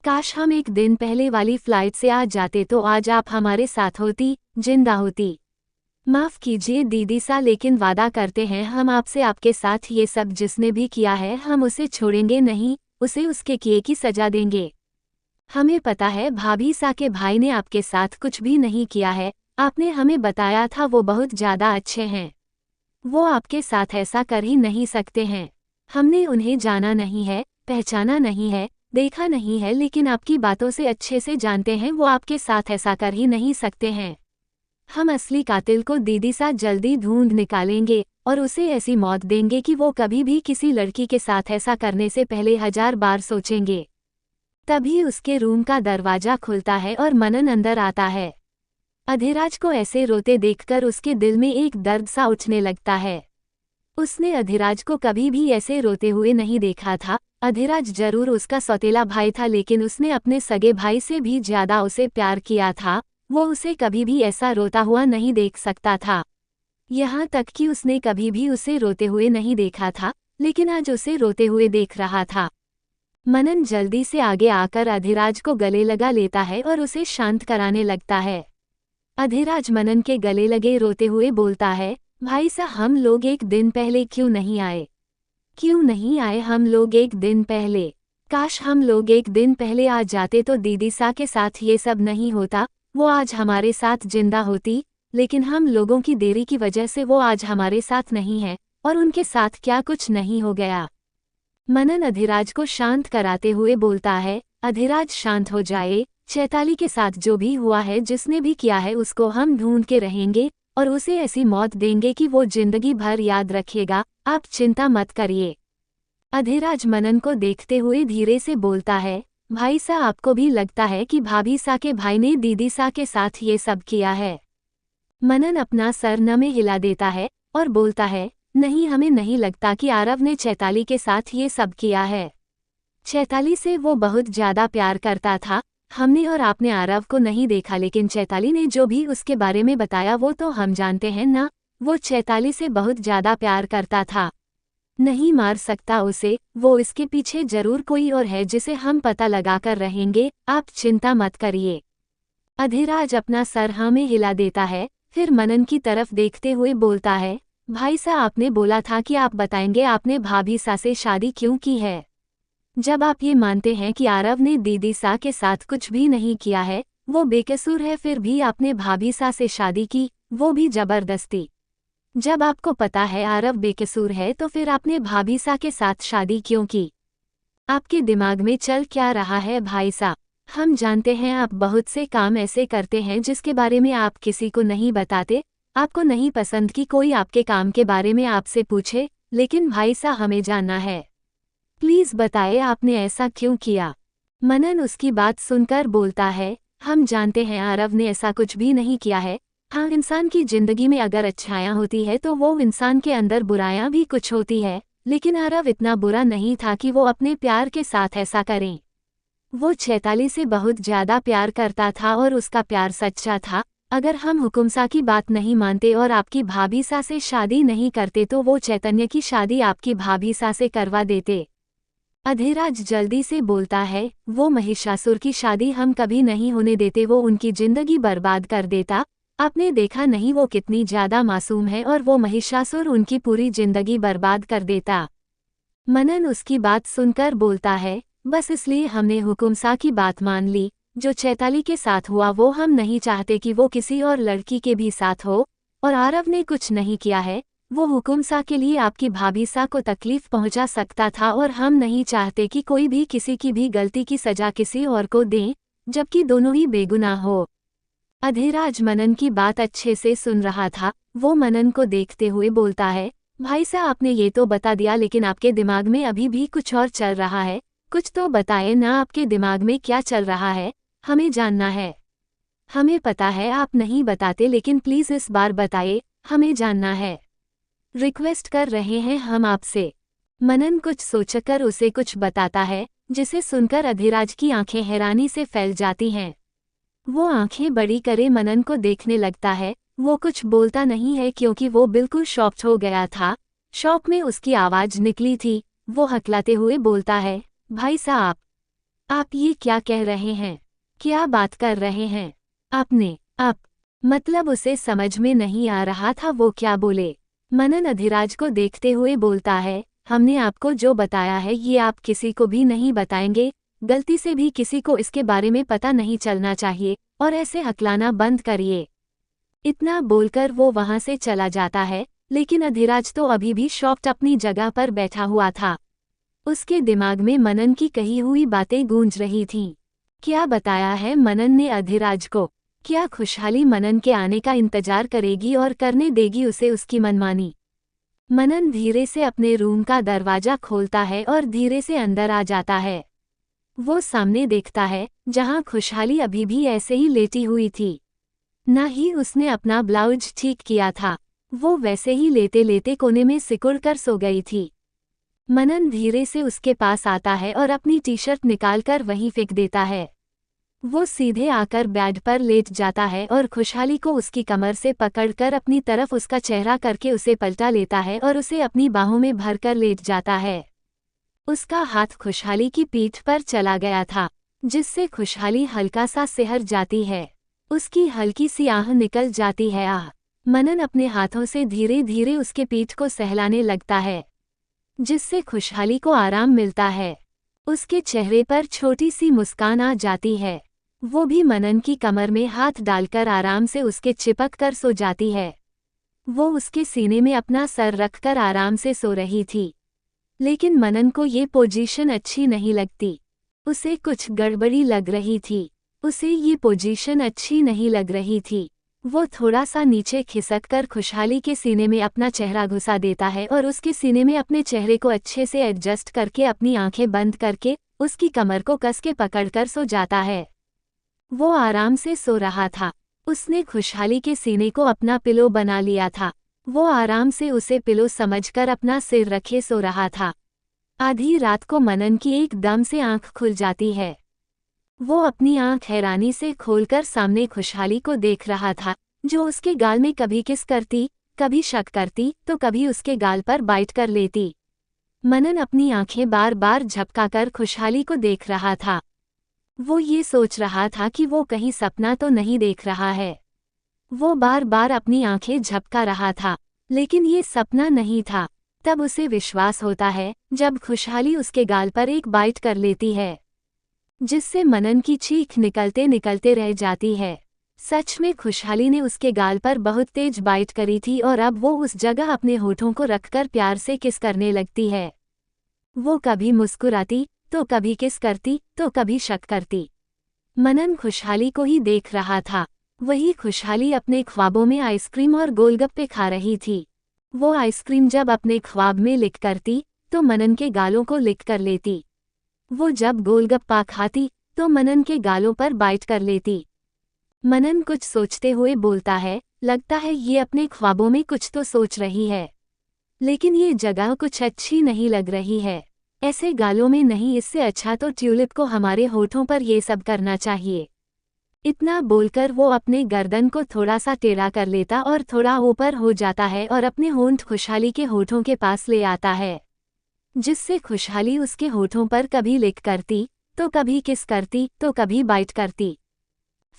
काश हम एक दिन पहले वाली फ्लाइट से आ जाते तो आज आप हमारे साथ होती, जिंदा होती। माफ कीजिए दीदी सा, लेकिन वादा करते हैं हम आपसे आपके साथ ये सब जिसने भी किया है हम उसे छोड़ेंगे नहीं, उसे उसके किए की सजा देंगे। हमें पता है भाभी सा के भाई ने आपके साथ कुछ भी नहीं किया है, आपने हमें बताया था वो बहुत ज़्यादा अच्छे हैं। वो आपके साथ ऐसा कर ही नहीं सकते हैं। हमने उन्हें जाना नहीं है, पहचाना नहीं है, देखा नहीं है, लेकिन आपकी बातों से अच्छे से जानते हैं वो आपके साथ ऐसा कर ही नहीं सकते हैं। हम असली कातिल को दीदी सा जल्दी ढूंढ निकालेंगे और उसे ऐसी मौत देंगे कि वो कभी भी किसी लड़की के साथ ऐसा करने से पहले 1000 बार सोचेंगे। तभी उसके रूम का दरवाजा खुलता है और मनन अंदर आता है। अधिराज को ऐसे रोते देखकर उसके दिल में एक दर्द सा उठने लगता है। उसने अधिराज को कभी भी ऐसे रोते हुए नहीं देखा था। अधिराज जरूर उसका सौतेला भाई था लेकिन उसने अपने सगे भाई से भी ज्यादा उसे प्यार किया था। वो उसे कभी भी ऐसा रोता हुआ नहीं देख सकता था। यहाँ तक कि उसने कभी भी उसे रोते हुए नहीं देखा था, लेकिन आज उसे रोते हुए देख रहा था। मनन जल्दी से आगे आकर अधिराज को गले लगा लेता है और उसे शांत कराने लगता है। अधिराज मनन के गले लगे रोते हुए बोलता है, भाई सा हम लोग एक दिन पहले क्यों नहीं आए? क्यों नहीं आए हम लोग एक दिन पहले? काश हम लोग एक दिन पहले आ जाते तो दीदी सा के साथ ये सब नहीं होता, वो आज हमारे साथ जिंदा होती। लेकिन हम लोगों की देरी की वजह से वो आज हमारे साथ नहीं है और उनके साथ क्या कुछ नहीं हो गया। मनन अधिराज को शांत कराते हुए बोलता है, अधिराज शांत हो जाए, चैताली के साथ जो भी हुआ है, जिसने भी किया है, उसको हम ढूंढ के रहेंगे और उसे ऐसी मौत देंगे कि वो जिंदगी भर याद रखेगा, आप चिंता मत करिए। अधिराज मनन को देखते हुए धीरे से बोलता है, भाई सा आपको भी लगता है कि भाभी सा के भाई ने दीदी सा के साथ ये सब किया है? मनन अपना सर न में हिला देता है और बोलता है, नहीं, हमें नहीं लगता कि आरव ने चैताली के साथ ये सब किया है। चैताली से वो बहुत ज्यादा प्यार करता था। हमने और आपने आरव को नहीं देखा, लेकिन चैताली ने जो भी उसके बारे में बताया वो तो हम जानते हैं ना। वो चैताली से बहुत ज्यादा प्यार करता था। नहीं मार सकता उसे, वो इसके पीछे जरूर कोई और है जिसे हम पता लगाकर रहेंगे, आप चिंता मत करिए। अधिराज अपना सर हाँ में हिला देता है, फिर मनन की तरफ देखते हुए बोलता है, भाई साहब आपने बोला था कि आप बताएंगे आपने भाभी सा से शादी क्यों की है। जब आप ये मानते हैं कि आरव ने दीदी सा के साथ कुछ भी नहीं किया है, वो बेकसूर है, फिर भी आपने भाभी सा से शादी की, वो भी जबरदस्ती। जब आपको पता है आरव बेकसूर है तो फिर आपने भाभी सा के साथ शादी क्यों की। आपके दिमाग में चल क्या रहा है भाई साहब। हम जानते हैं आप बहुत से काम ऐसे करते हैं जिसके बारे में आप किसी को नहीं बताते। आपको नहीं पसंद कि कोई आपके काम के बारे में आपसे पूछे, लेकिन भाई साहब हमें जानना है। प्लीज बताएं आपने ऐसा क्यों किया। मनन उसकी बात सुनकर बोलता है, हम जानते हैं आरव ने ऐसा कुछ भी नहीं किया है। हाँ, इंसान की जिंदगी में अगर अच्छाइयाँ होती है तो वो इंसान के अंदर बुराइयाँ भी कुछ होती है, लेकिन आरव इतना बुरा नहीं था कि वो अपने प्यार के साथ ऐसा करें। वो चैताली से बहुत ज्यादा प्यार करता था और उसका प्यार सच्चा था। अगर हम हुकुमसा की बात नहीं मानते और आपकी भाभी सा से शादी नहीं करते तो वो चैतन्य की शादी आपकी भाभी सा से करवा देते। अधिराज जल्दी से बोलता है, वो महिषासुर की शादी हम कभी नहीं होने देते, वो उनकी जिंदगी बर्बाद कर देता। आपने देखा नहीं वो कितनी ज्यादा मासूम है और वो महिषासुर उनकी पूरी जिंदगी बर्बाद कर देता। मनन उसकी बात सुनकर बोलता है, बस इसलिए हमने हुकुमसा की बात मान ली। जो चैताली के साथ हुआ वो हम नहीं चाहते कि वो किसी और लड़की के भी साथ हो, और आरव ने कुछ नहीं किया है। वो हुकुमसा के लिए आपकी भाभी सा को तकलीफ पहुंचा सकता था और हम नहीं चाहते कि कोई भी किसी की भी गलती की सजा किसी और को दें, जबकि दोनों ही बेगुनाह हो। अधिराज मनन की बात अच्छे से सुन रहा था। वो मनन को देखते हुए बोलता है, भाई साहब आपने ये तो बता दिया, लेकिन आपके दिमाग में अभी भी कुछ और चल रहा है। कुछ तो बताए ना, आपके दिमाग में क्या चल रहा है, हमें जानना है। हमें पता है आप नहीं बताते, लेकिन प्लीज इस बार बताइए, हमें जानना है। रिक्वेस्ट कर रहे हैं हम आपसे। मनन कुछ सोचकर उसे कुछ बताता है, जिसे सुनकर अधिराज की आंखें हैरानी से फैल जाती हैं। वो आंखें बड़ी करे मनन को देखने लगता है। वो कुछ बोलता नहीं है क्योंकि वो बिल्कुल शॉक्ड हो गया था। शॉक में उसकी आवाज निकली थी। वो हकलाते हुए बोलता है, भाई साहब आप ये क्या कह रहे हैं, क्या बात कर रहे हैं आपने। आप मतलब उसे समझ में नहीं आ रहा था वो क्या बोले। मनन अधिराज को देखते हुए बोलता है, हमने आपको जो बताया है ये आप किसी को भी नहीं बताएंगे। गलती से भी किसी को इसके बारे में पता नहीं चलना चाहिए, और ऐसे हकलाना बंद करिए। इतना बोलकर वो वहां से चला जाता है, लेकिन अधिराज तो अभी भी शॉक्ड अपनी जगह पर बैठा हुआ था। उसके दिमाग में मनन की कही हुई बातें गूंज रही थीं। क्या बताया है मनन ने अधिराज को? क्या खुशहाली मनन के आने का इंतजार करेगी और करने देगी उसे उसकी मनमानी? मनन धीरे से अपने रूम का दरवाजा खोलता है और धीरे से अंदर आ जाता है। वो सामने देखता है, जहां खुशहाली अभी भी ऐसे ही लेटी हुई थी। न ही उसने अपना ब्लाउज ठीक किया था, वो वैसे ही लेते लेते कोने में सिकुड़ कर सो गई थी। मनन धीरे से उसके पास आता है और अपनी टी शर्ट निकालकर वहीं फेंक देता है। वो सीधे आकर बेड पर लेट जाता है और खुशहाली को उसकी कमर से पकड़कर अपनी तरफ उसका चेहरा करके उसे पलटा लेता है और उसे अपनी बाहों में भरकर लेट जाता है। उसका हाथ खुशहाली की पीठ पर चला गया था, जिससे खुशहाली हल्का सा सिहर जाती है। उसकी हल्की सी आह निकल जाती है। आह। मनन अपने हाथों से धीरे धीरे उसके पीठ को सहलाने लगता है, जिससे खुशहाली को आराम मिलता है। उसके चेहरे पर छोटी सी मुस्कान आ जाती है। वो भी मनन की कमर में हाथ डालकर आराम से उसके चिपक कर सो जाती है। वो उसके सीने में अपना सर रखकर आराम से सो रही थी, लेकिन मनन को ये पोजीशन अच्छी नहीं लगती। उसे कुछ गड़बड़ी लग रही थी। उसे ये पोजीशन अच्छी नहीं लग रही थी। वो थोड़ा सा नीचे खिसककर खुशहाली के सीने में अपना चेहरा घुसा देता है और उसके सीने में अपने चेहरे को अच्छे से एडजस्ट करके अपनी आंखें बंद करके उसकी कमर को कस के पकड़कर सो जाता है। वो आराम से सो रहा था। उसने खुशहाली के सीने को अपना पिलो बना लिया था। वो आराम से उसे पिलो समझकर अपना सिर रखे सो रहा था। आधी रात को मनन की एकदम से आंख खुल जाती है। वो अपनी आंख हैरानी से खोलकर सामने खुशहाली को देख रहा था, जो उसके गाल में कभी किस करती, कभी शक करती तो कभी उसके गाल पर बाइट कर लेती। मनन अपनी आंखें बार बार झपकाकर खुशहाली को देख रहा था। वो ये सोच रहा था कि वो कहीं सपना तो नहीं देख रहा है। वो बार बार अपनी आंखें झपका रहा था, लेकिन ये सपना नहीं था। तब उसे विश्वास होता है जब खुशहाली उसके गाल पर एक बाइट कर लेती है, जिससे मनन की चीख निकलते निकलते रह जाती है। सच में खुशहाली ने उसके गाल पर बहुत तेज बाइट करी थी और अब वो उस जगह अपने होठों को रखकर प्यार से किस करने लगती है। वो कभी मुस्कुराती तो कभी किस करती तो कभी शक करती। मनन खुशहाली को ही देख रहा था। वही खुशहाली अपने ख्वाबों में आइसक्रीम और गोलगप्पे खा रही थी। वो आइसक्रीम जब अपने ख्वाब में लिक करती तो मनन के गालों को लिक कर लेती। वो जब गोलगप्पा खाती तो मनन के गालों पर बाइट कर लेती। मनन कुछ सोचते हुए बोलता है, लगता है ये अपने ख्वाबों में कुछ तो सोच रही है, लेकिन ये जगह कुछ अच्छी नहीं लग रही है। ऐसे गालों में नहीं, इससे अच्छा तो ट्यूलिप को हमारे होठों पर ये सब करना चाहिए। इतना बोलकर वो अपने गर्दन को थोड़ा सा टेढ़ा कर लेता और थोड़ा ऊपर हो जाता है और अपने होंठ खुशहाली के होठों के पास ले आता है, जिससे खुशहाली उसके होठों पर कभी लिक करती तो कभी किस करती तो कभी बाइट करती।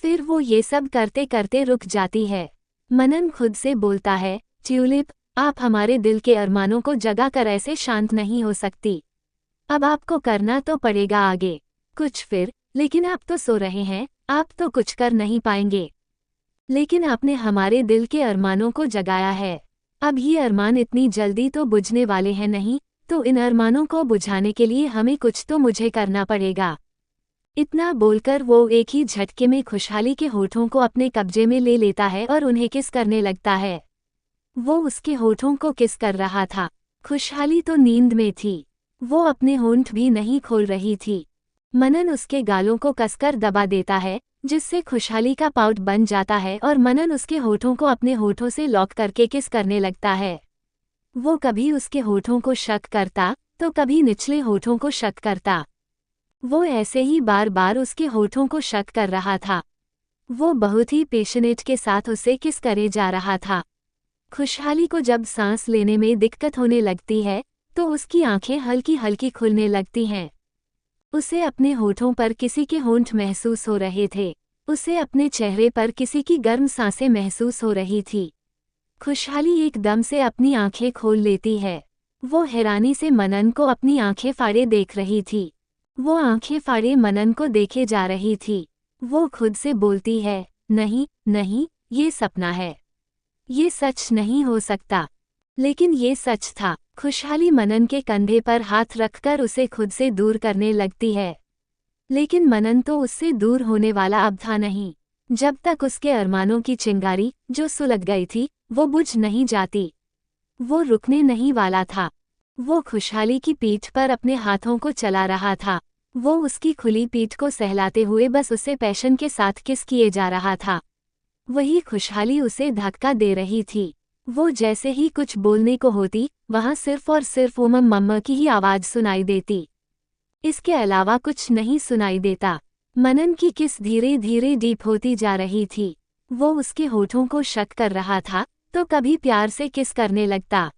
फिर वो ये सब करते करते रुक जाती है। मनन खुद से बोलता है, ट्यूलिप, आप हमारे दिल के अरमानों को जगा कर ऐसे शांत नहीं हो सकती। अब आपको करना तो पड़ेगा आगे कुछ फिर, लेकिन आप तो सो रहे हैं, आप तो कुछ कर नहीं पाएंगे। लेकिन आपने हमारे दिल के अरमानों को जगाया है। अब ये अरमान इतनी जल्दी तो बुझने वाले हैं नहीं, तो इन अरमानों को बुझाने के लिए हमें कुछ तो मुझे करना पड़ेगा। इतना बोलकर वो एक ही झटके में खुशहाली के होठों को अपने कब्जे में ले लेता है और उन्हें किस करने लगता है। वो उसके होठों को किस कर रहा था। खुशहाली तो नींद में थी। वो अपने होंठ भी नहीं खोल रही थी। मनन उसके गालों को कसकर दबा देता है, जिससे खुशहाली का पाउट बन जाता है और मनन उसके होठों को अपने होठों से लॉक करके किस करने लगता है। वो कभी उसके होठों को शक करता तो कभी निचले होठों को शक करता। वो ऐसे ही बार बार उसके होठों को शक कर रहा था। वो बहुत ही पेशनेट के साथ उसे किस करे जा रहा था। खुशहाली को जब सांस लेने में दिक्कत होने लगती है तो उसकी आंखें हल्की हल्की खुलने लगती हैं। उसे अपने होठों पर किसी के होंठ महसूस हो रहे थे। उसे अपने चेहरे पर किसी की गर्म सांसें महसूस हो रही थी। खुशहाली एकदम से अपनी आंखें खोल लेती है। वो हैरानी से मनन को अपनी आंखें फाड़े देख रही थी। वो आंखें फाड़े मनन को देखे जा रही थी। वो खुद से बोलती है, नहीं नहीं, ये सपना है, ये सच नहीं हो सकता। लेकिन ये सच था। खुशहाली मनन के कंधे पर हाथ रखकर उसे खुद से दूर करने लगती है, लेकिन मनन तो उससे दूर होने वाला अब था नहीं, जब तक उसके अरमानों की चिंगारी जो सुलग गई थी वो बुझ नहीं जाती। वो रुकने नहीं वाला था। वो खुशहाली की पीठ पर अपने हाथों को चला रहा था। वो उसकी खुली पीठ को सहलाते हुए बस उसे पैशन के साथ किस किए जा रहा था। वही खुशहाली उसे धक्का दे रही थी। वो जैसे ही कुछ बोलने को होती, वहां सिर्फ और सिर्फ उमम मम्मा की ही आवाज सुनाई देती। इसके अलावा कुछ नहीं सुनाई देता। मनन की किस धीरे धीरे डीप होती जा रही थी। वो उसके होठों को शक कर रहा था तो कभी प्यार से किस करने लगता।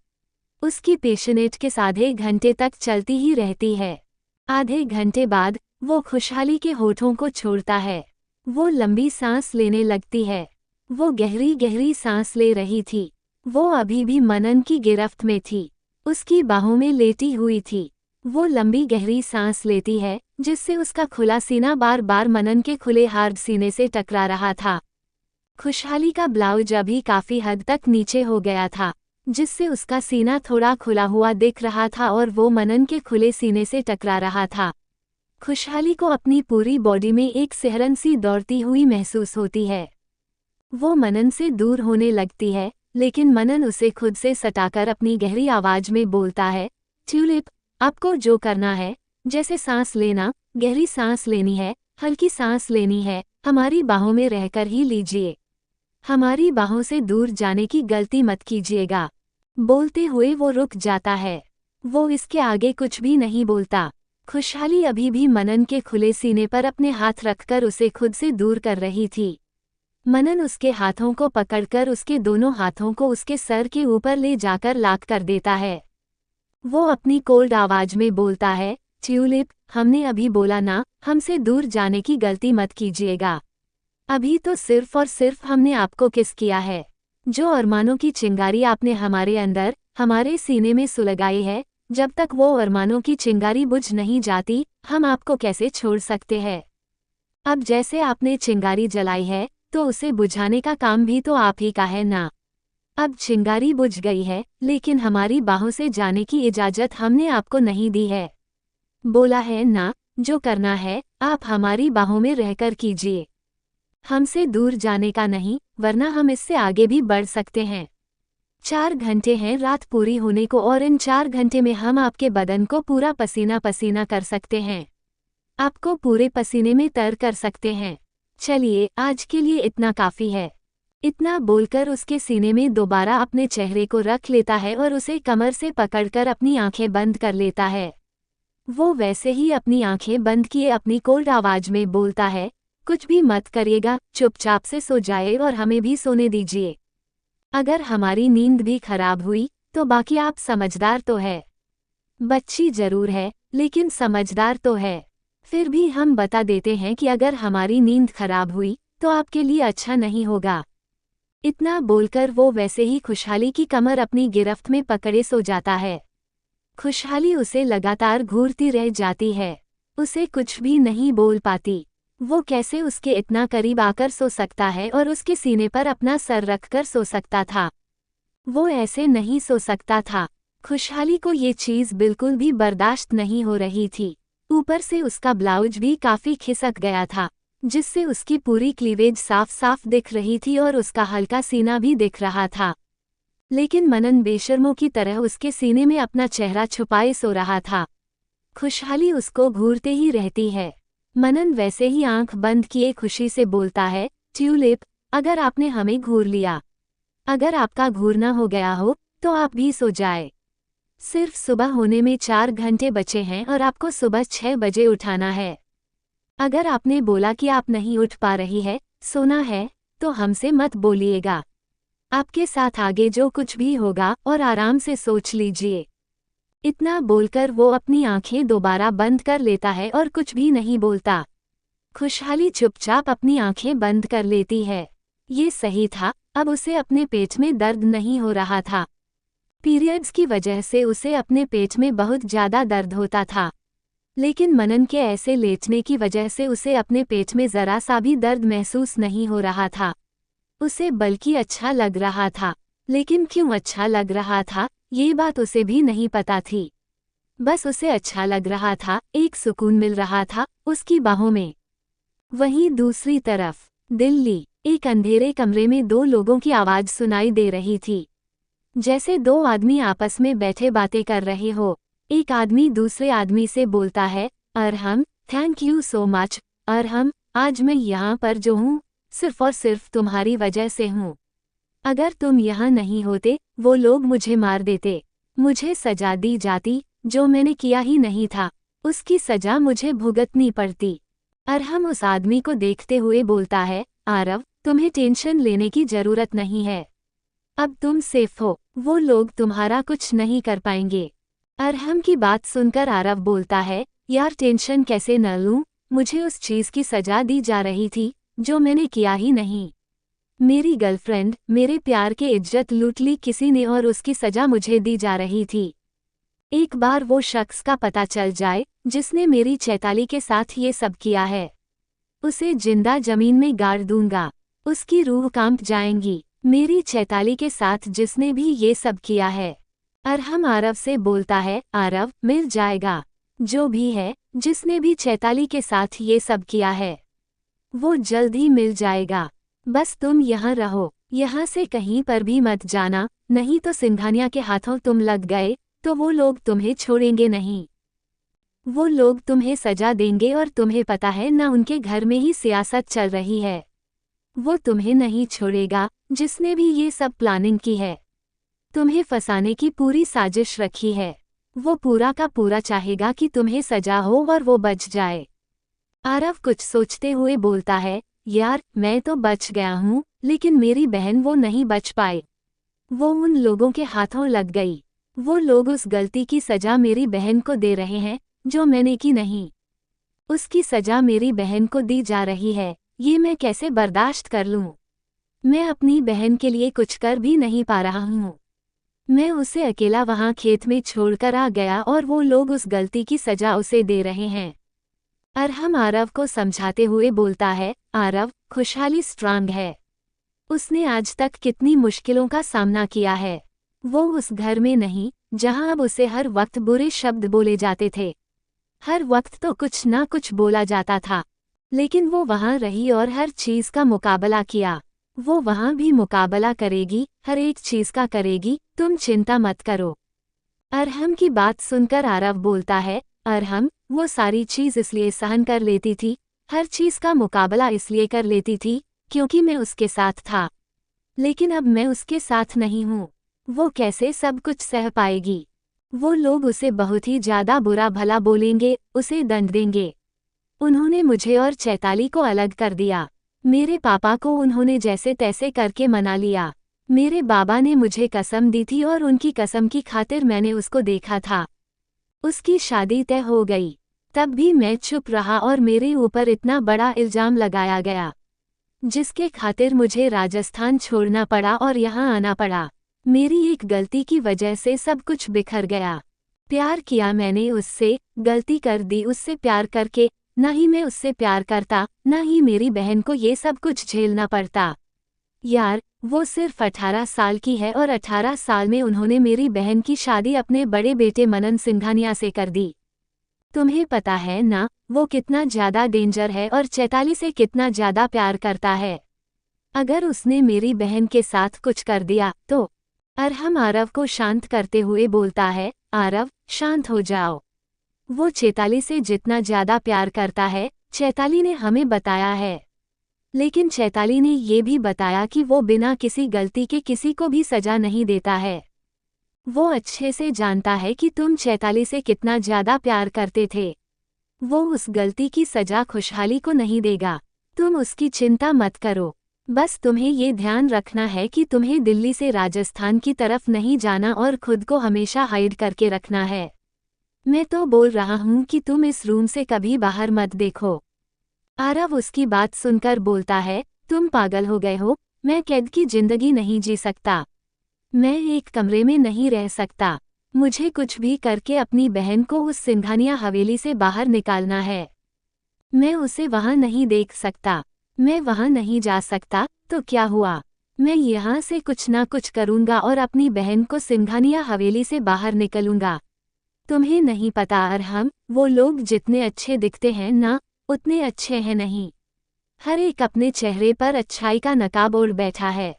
उसकी पेशनेट किस आधे घंटे तक चलती ही रहती है। आधे घंटे बाद वो खुशहाली के होठों को छोड़ता है। वो लंबी सांस लेने लगती है। वो गहरी गहरी सांस ले रही थी। वो अभी भी मनन की गिरफ्त में थी, उसकी बाहों में लेटी हुई थी। वो लंबी गहरी सांस लेती है, जिससे उसका खुला सीना बार बार मनन के खुले हार्ड सीने से टकरा रहा था। खुशहाली का ब्लाउज अभी काफी हद तक नीचे हो गया था, जिससे उसका सीना थोड़ा खुला हुआ दिख रहा था और वो मनन के खुले सीने से टकरा रहा था। खुशहाली को अपनी पूरी बॉडी में एक सिहरन सी दौड़ती हुई महसूस होती है। वो मनन से दूर होने लगती है, लेकिन मनन उसे खुद से सटाकर अपनी गहरी आवाज में बोलता है, ट्यूलिप, आपको जो करना है, जैसे सांस लेना, गहरी सांस लेनी है, हल्की सांस लेनी है, हमारी बाहों में रहकर ही लीजिए। हमारी बाहों से दूर जाने की गलती मत कीजिएगा। बोलते हुए वो रुक जाता है। वो इसके आगे कुछ भी नहीं बोलता। खुशहाली अभी भी मनन के खुले सीने पर अपने हाथ रखकर उसे खुद से दूर कर रही थी। मनन उसके हाथों को पकड़कर उसके दोनों हाथों को उसके सर के ऊपर ले जाकर लाक कर देता है। वो अपनी कोल्ड आवाज में बोलता है, ट्यूलिप, हमने अभी बोला ना, हमसे दूर जाने की गलती मत कीजिएगा। अभी तो सिर्फ और सिर्फ हमने आपको किस किया है। जो अरमानों की चिंगारी आपने हमारे अंदर, हमारे सीने में सुलगाई है, जब तक वो अरमानों की चिंगारी बुझ नहीं जाती, हम आपको कैसे छोड़ सकते हैं। अब जैसे आपने चिंगारी जलाई है, तो उसे बुझाने का काम भी तो आप ही का है ना। अब चिंगारी बुझ गई है, लेकिन हमारी बाहों से जाने की इजाजत हमने आपको नहीं दी है। बोला है ना, जो करना है आप हमारी बाहों में रहकर कीजिए। हमसे दूर जाने का नहीं, वरना हम इससे आगे भी बढ़ सकते हैं। 4 घंटे हैं रात पूरी होने को, और इन 4 घंटे में हम आपके बदन को पूरा पसीना पसीना कर सकते हैं। आपको पूरे पसीने में तर कर सकते हैं। चलिए, आज के लिए इतना काफ़ी है। इतना बोलकर उसके सीने में दोबारा अपने चेहरे को रख लेता है और उसे कमर से पकड़कर अपनी आंखें बंद कर लेता है। वो वैसे ही अपनी आंखें बंद किए अपनी कोल्ड आवाज में बोलता है, कुछ भी मत करिएगा, चुपचाप से सो जाए और हमें भी सोने दीजिए। अगर हमारी नींद भी खराब हुई, तो बाकी आप समझदार तो है। बच्ची जरूर है, लेकिन समझदार तो है। फिर भी हम बता देते हैं कि अगर हमारी नींद खराब हुई, तो आपके लिए अच्छा नहीं होगा। इतना बोलकर वो वैसे ही खुशहाली की कमर अपनी गिरफ्त में पकड़े सो जाता है। खुशहाली उसे लगातार घूरती रह जाती है। उसे कुछ भी नहीं बोल पाती। वो कैसे उसके इतना करीब आकर सो सकता है और उसके सीने पर अपना सर रखकर सो सकता था। वो ऐसे नहीं सो सकता था। खुशहाली को ये चीज़ बिल्कुल भी बर्दाश्त नहीं हो रही थी। ऊपर से उसका ब्लाउज भी काफ़ी खिसक गया था, जिससे उसकी पूरी क्लीवेज साफ साफ दिख रही थी और उसका हल्का सीना भी दिख रहा था। लेकिन मनन बेशर्मों की तरह उसके सीने में अपना चेहरा छुपाए सो रहा था। खुशहाली उसको घूरते ही रहती है। मनन वैसे ही आंख बंद किए खुशी से बोलता है, ट्यूलिप, अगर आपने हमें घूर लिया, अगर आपका घूरना हो गया हो, तो आप भी सो जाए। सिर्फ सुबह होने में 4 घंटे बचे हैं और आपको सुबह 6 बजे उठाना है। अगर आपने बोला कि आप नहीं उठ पा रही है, सोना है, तो हमसे मत बोलिएगा। आपके साथ आगे जो कुछ भी होगा और आराम से सोच लीजिए। इतना बोलकर वो अपनी आंखें दोबारा बंद कर लेता है और कुछ भी नहीं बोलता। खुशहाली चुपचाप अपनी आंखें बंद कर लेती है। ये सही था, अब उसे अपने पेट में दर्द नहीं हो रहा था। पीरियड्स की वजह से उसे अपने पेट में बहुत ज़्यादा दर्द होता था, लेकिन मनन के ऐसे लेटने की वजह से उसे अपने पेट में ज़रा सा भी दर्द महसूस नहीं हो रहा था। उसे बल्कि अच्छा लग रहा था, लेकिन क्यों अच्छा लग रहा था, ये बात उसे भी नहीं पता थी। बस उसे अच्छा लग रहा था, एक सुकून मिल रहा था उसकी बाहों में। वहीं दूसरी तरफ दिल्ली, एक अंधेरे कमरे में 2 लोगों की आवाज़ सुनाई दे रही थी, जैसे 2 आदमी आपस में बैठे बातें कर रहे हो। एक आदमी दूसरे आदमी से बोलता है, Arham, thank you so much, Arham, आज मैं यहाँ पर जो हूँ, सिर्फ और सिर्फ तुम्हारी वजह से हूँ। अगर तुम यहाँ नहीं होते, वो लोग मुझे मार देते, मुझे सजा दी जाती, जो मैंने किया ही नहीं था, उसकी सजा मुझे भुगतनी पड़ती। अरहम उस आदमी को देखते हुए बोलता है, आरव, तुम्हें टेंशन लेने की जरूरत नहीं है, अब तुम सेफ हो, वो लोग तुम्हारा कुछ नहीं कर पाएंगे। अरहम की बात सुनकर आरव बोलता है, यार टेंशन कैसे न लूं, मुझे उस चीज़ की सजा दी जा रही थी, जो मैंने किया ही नहीं। मेरी गर्लफ्रेंड, मेरे प्यार के इज्जत लूट ली किसी ने और उसकी सजा मुझे दी जा रही थी। एक बार वो शख्स का पता चल जाए, जिसने मेरी चैताली के साथ ये सब किया है, उसे जिंदा जमीन में गाड़ दूंगा, उसकी रूह कांप जाएंगी। मेरी चैताली के साथ जिसने भी ये सब किया है। अरहम आरव से बोलता है, आरव, मिल जाएगा, जो भी है, जिसने भी चैताली के साथ ये सब किया है, वो जल्द ही मिल जाएगा। बस तुम यहाँ रहो, यहाँ से कहीं पर भी मत जाना, नहीं तो सिंघानिया के हाथों तुम लग गए, तो वो लोग तुम्हें छोड़ेंगे नहीं। वो लोग तुम्हें सजा देंगे और तुम्हें पता है ना, उनके घर में ही सियासत चल रही है। वो तुम्हें नहीं छोड़ेगा, जिसने भी ये सब प्लानिंग की है, तुम्हें फंसाने की पूरी साजिश रखी है। वो पूरा का पूरा चाहेगा कि तुम्हें सजा हो और वो बच जाए। आरव कुछ सोचते हुए बोलता है, यार, मैं तो बच गया हूँ, लेकिन मेरी बहन वो नहीं बच पाए, वो उन लोगों के हाथों लग गई। वो लोग उस गलती की सजा मेरी बहन को दे रहे हैं जो मैंने की नहीं। उसकी सजा मेरी बहन को दी जा रही है, ये मैं कैसे बर्दाश्त कर लूं? मैं अपनी बहन के लिए कुछ कर भी नहीं पा रहा हूं। मैं उसे अकेला वहां खेत में छोड़कर आ गया और वो लोग उस गलती की सजा उसे दे रहे हैं। अरहम आरव को समझाते हुए बोलता है, आरव, खुशहाली स्ट्रांग है। उसने आज तक कितनी मुश्किलों का सामना किया है। वो उस घर में नहीं जहां अब उसे हर वक्त बुरे शब्द बोले जाते थे। हर वक्त तो कुछ ना कुछ बोला जाता था, लेकिन वो वहां रही और हर चीज का मुकाबला किया। वो वहां भी मुकाबला करेगी, हर एक चीज का करेगी, तुम चिंता मत करो। अरहम की बात सुनकर आरव बोलता है, अरहम, वो सारी चीज इसलिए सहन कर लेती थी, हर चीज का मुकाबला इसलिए कर लेती थी क्योंकि मैं उसके साथ था। लेकिन अब मैं उसके साथ नहीं हूँ। वो कैसे सब कुछ सह पाएगी? वो लोग उसे बहुत ही ज्यादा बुरा भला बोलेंगे, उसे दंड देंगे। उन्होंने मुझे और चैताली को अलग कर दिया। मेरे पापा को उन्होंने जैसे तैसे करके मना लिया। मेरे बाबा ने मुझे कसम दी थी और उनकी कसम की खातिर मैंने उसको देखा था। उसकी शादी तय हो गई, तब भी मैं चुप रहा और मेरे ऊपर इतना बड़ा इल्जाम लगाया गया, जिसके खातिर मुझे राजस्थान छोड़ना पड़ा और यहाँ आना पड़ा। मेरी एक गलती की वजह से सब कुछ बिखर गया। प्यार किया मैंने उससे, गलती कर दी उससे प्यार करके। न ही मैं उससे प्यार करता, न ही मेरी बहन को ये सब कुछ झेलना पड़ता। यार, वो सिर्फ 18 साल की है और 18 साल में उन्होंने मेरी बहन की शादी अपने बड़े बेटे मनन सिंघानिया से कर दी। तुम्हें पता है ना वो कितना ज्यादा डेंजर है और चैताली से कितना ज्यादा प्यार करता है। अगर उसने मेरी बहन के साथ कुछ कर दिया तो। अरहम आरव को शांत करते हुए बोलता है, आरव, शांत हो जाओ। वो चैताली से जितना ज्यादा प्यार करता है, चैताली ने हमें बताया है। लेकिन चैताली ने ये भी बताया कि वो बिना किसी गलती के किसी को भी सजा नहीं देता है। वो अच्छे से जानता है कि तुम चैताली से कितना ज्यादा प्यार करते थे। वो उस गलती की सजा खुशहाली को नहीं देगा। तुम उसकी चिंता मत करो। बस तुम्हें ये ध्यान रखना है कि तुम्हें दिल्ली से राजस्थान की तरफ नहीं जाना और खुद को हमेशा हाइड करके रखना है। मैं तो बोल रहा हूँ कि तुम इस रूम से कभी बाहर मत देखो। आरव उसकी बात सुनकर बोलता है, तुम पागल हो गए हो? मैं कैद की जिंदगी नहीं जी सकता। मैं एक कमरे में नहीं रह सकता। मुझे कुछ भी करके अपनी बहन को उस सिंघानिया हवेली से बाहर निकालना है। मैं उसे वहां नहीं देख सकता। मैं वहां नहीं जा सकता तो क्या हुआ? मैं यहाँ से कुछ ना कुछ करूँगा और अपनी बहन को सिंघानिया हवेली से बाहर निकलूँगा। तुम्हें नहीं पता अरहम, वो लोग जितने अच्छे दिखते हैं ना, उतने अच्छे हैं नहीं। हर एक अपने चेहरे पर अच्छाई का नकाब ओढ़ बैठा है।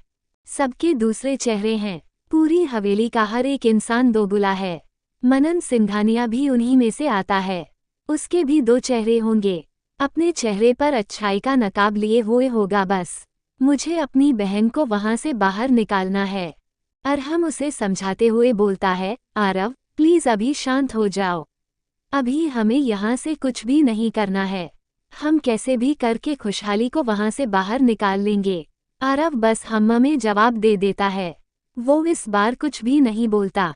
सबके दूसरे चेहरे हैं। पूरी हवेली का हर एक इंसान दोगुला है। मनन सिंघानिया भी उन्हीं में से आता है। उसके भी 2 चेहरे होंगे। अपने चेहरे पर अच्छाई का नकाब लिए हुए होगा बस। मुझे अपनी बहन को वहां से बाहर निकालना है। अरहम उसे समझाते हुए बोलता है, आरव, प्लीज अभी शांत हो जाओ। अभी हमें यहाँ से कुछ भी नहीं करना है। हम कैसे भी करके खुशहाली को वहां से बाहर निकाल लेंगे। आरव बस हम्मा में जवाब दे देता है। वो इस बार कुछ भी नहीं बोलता।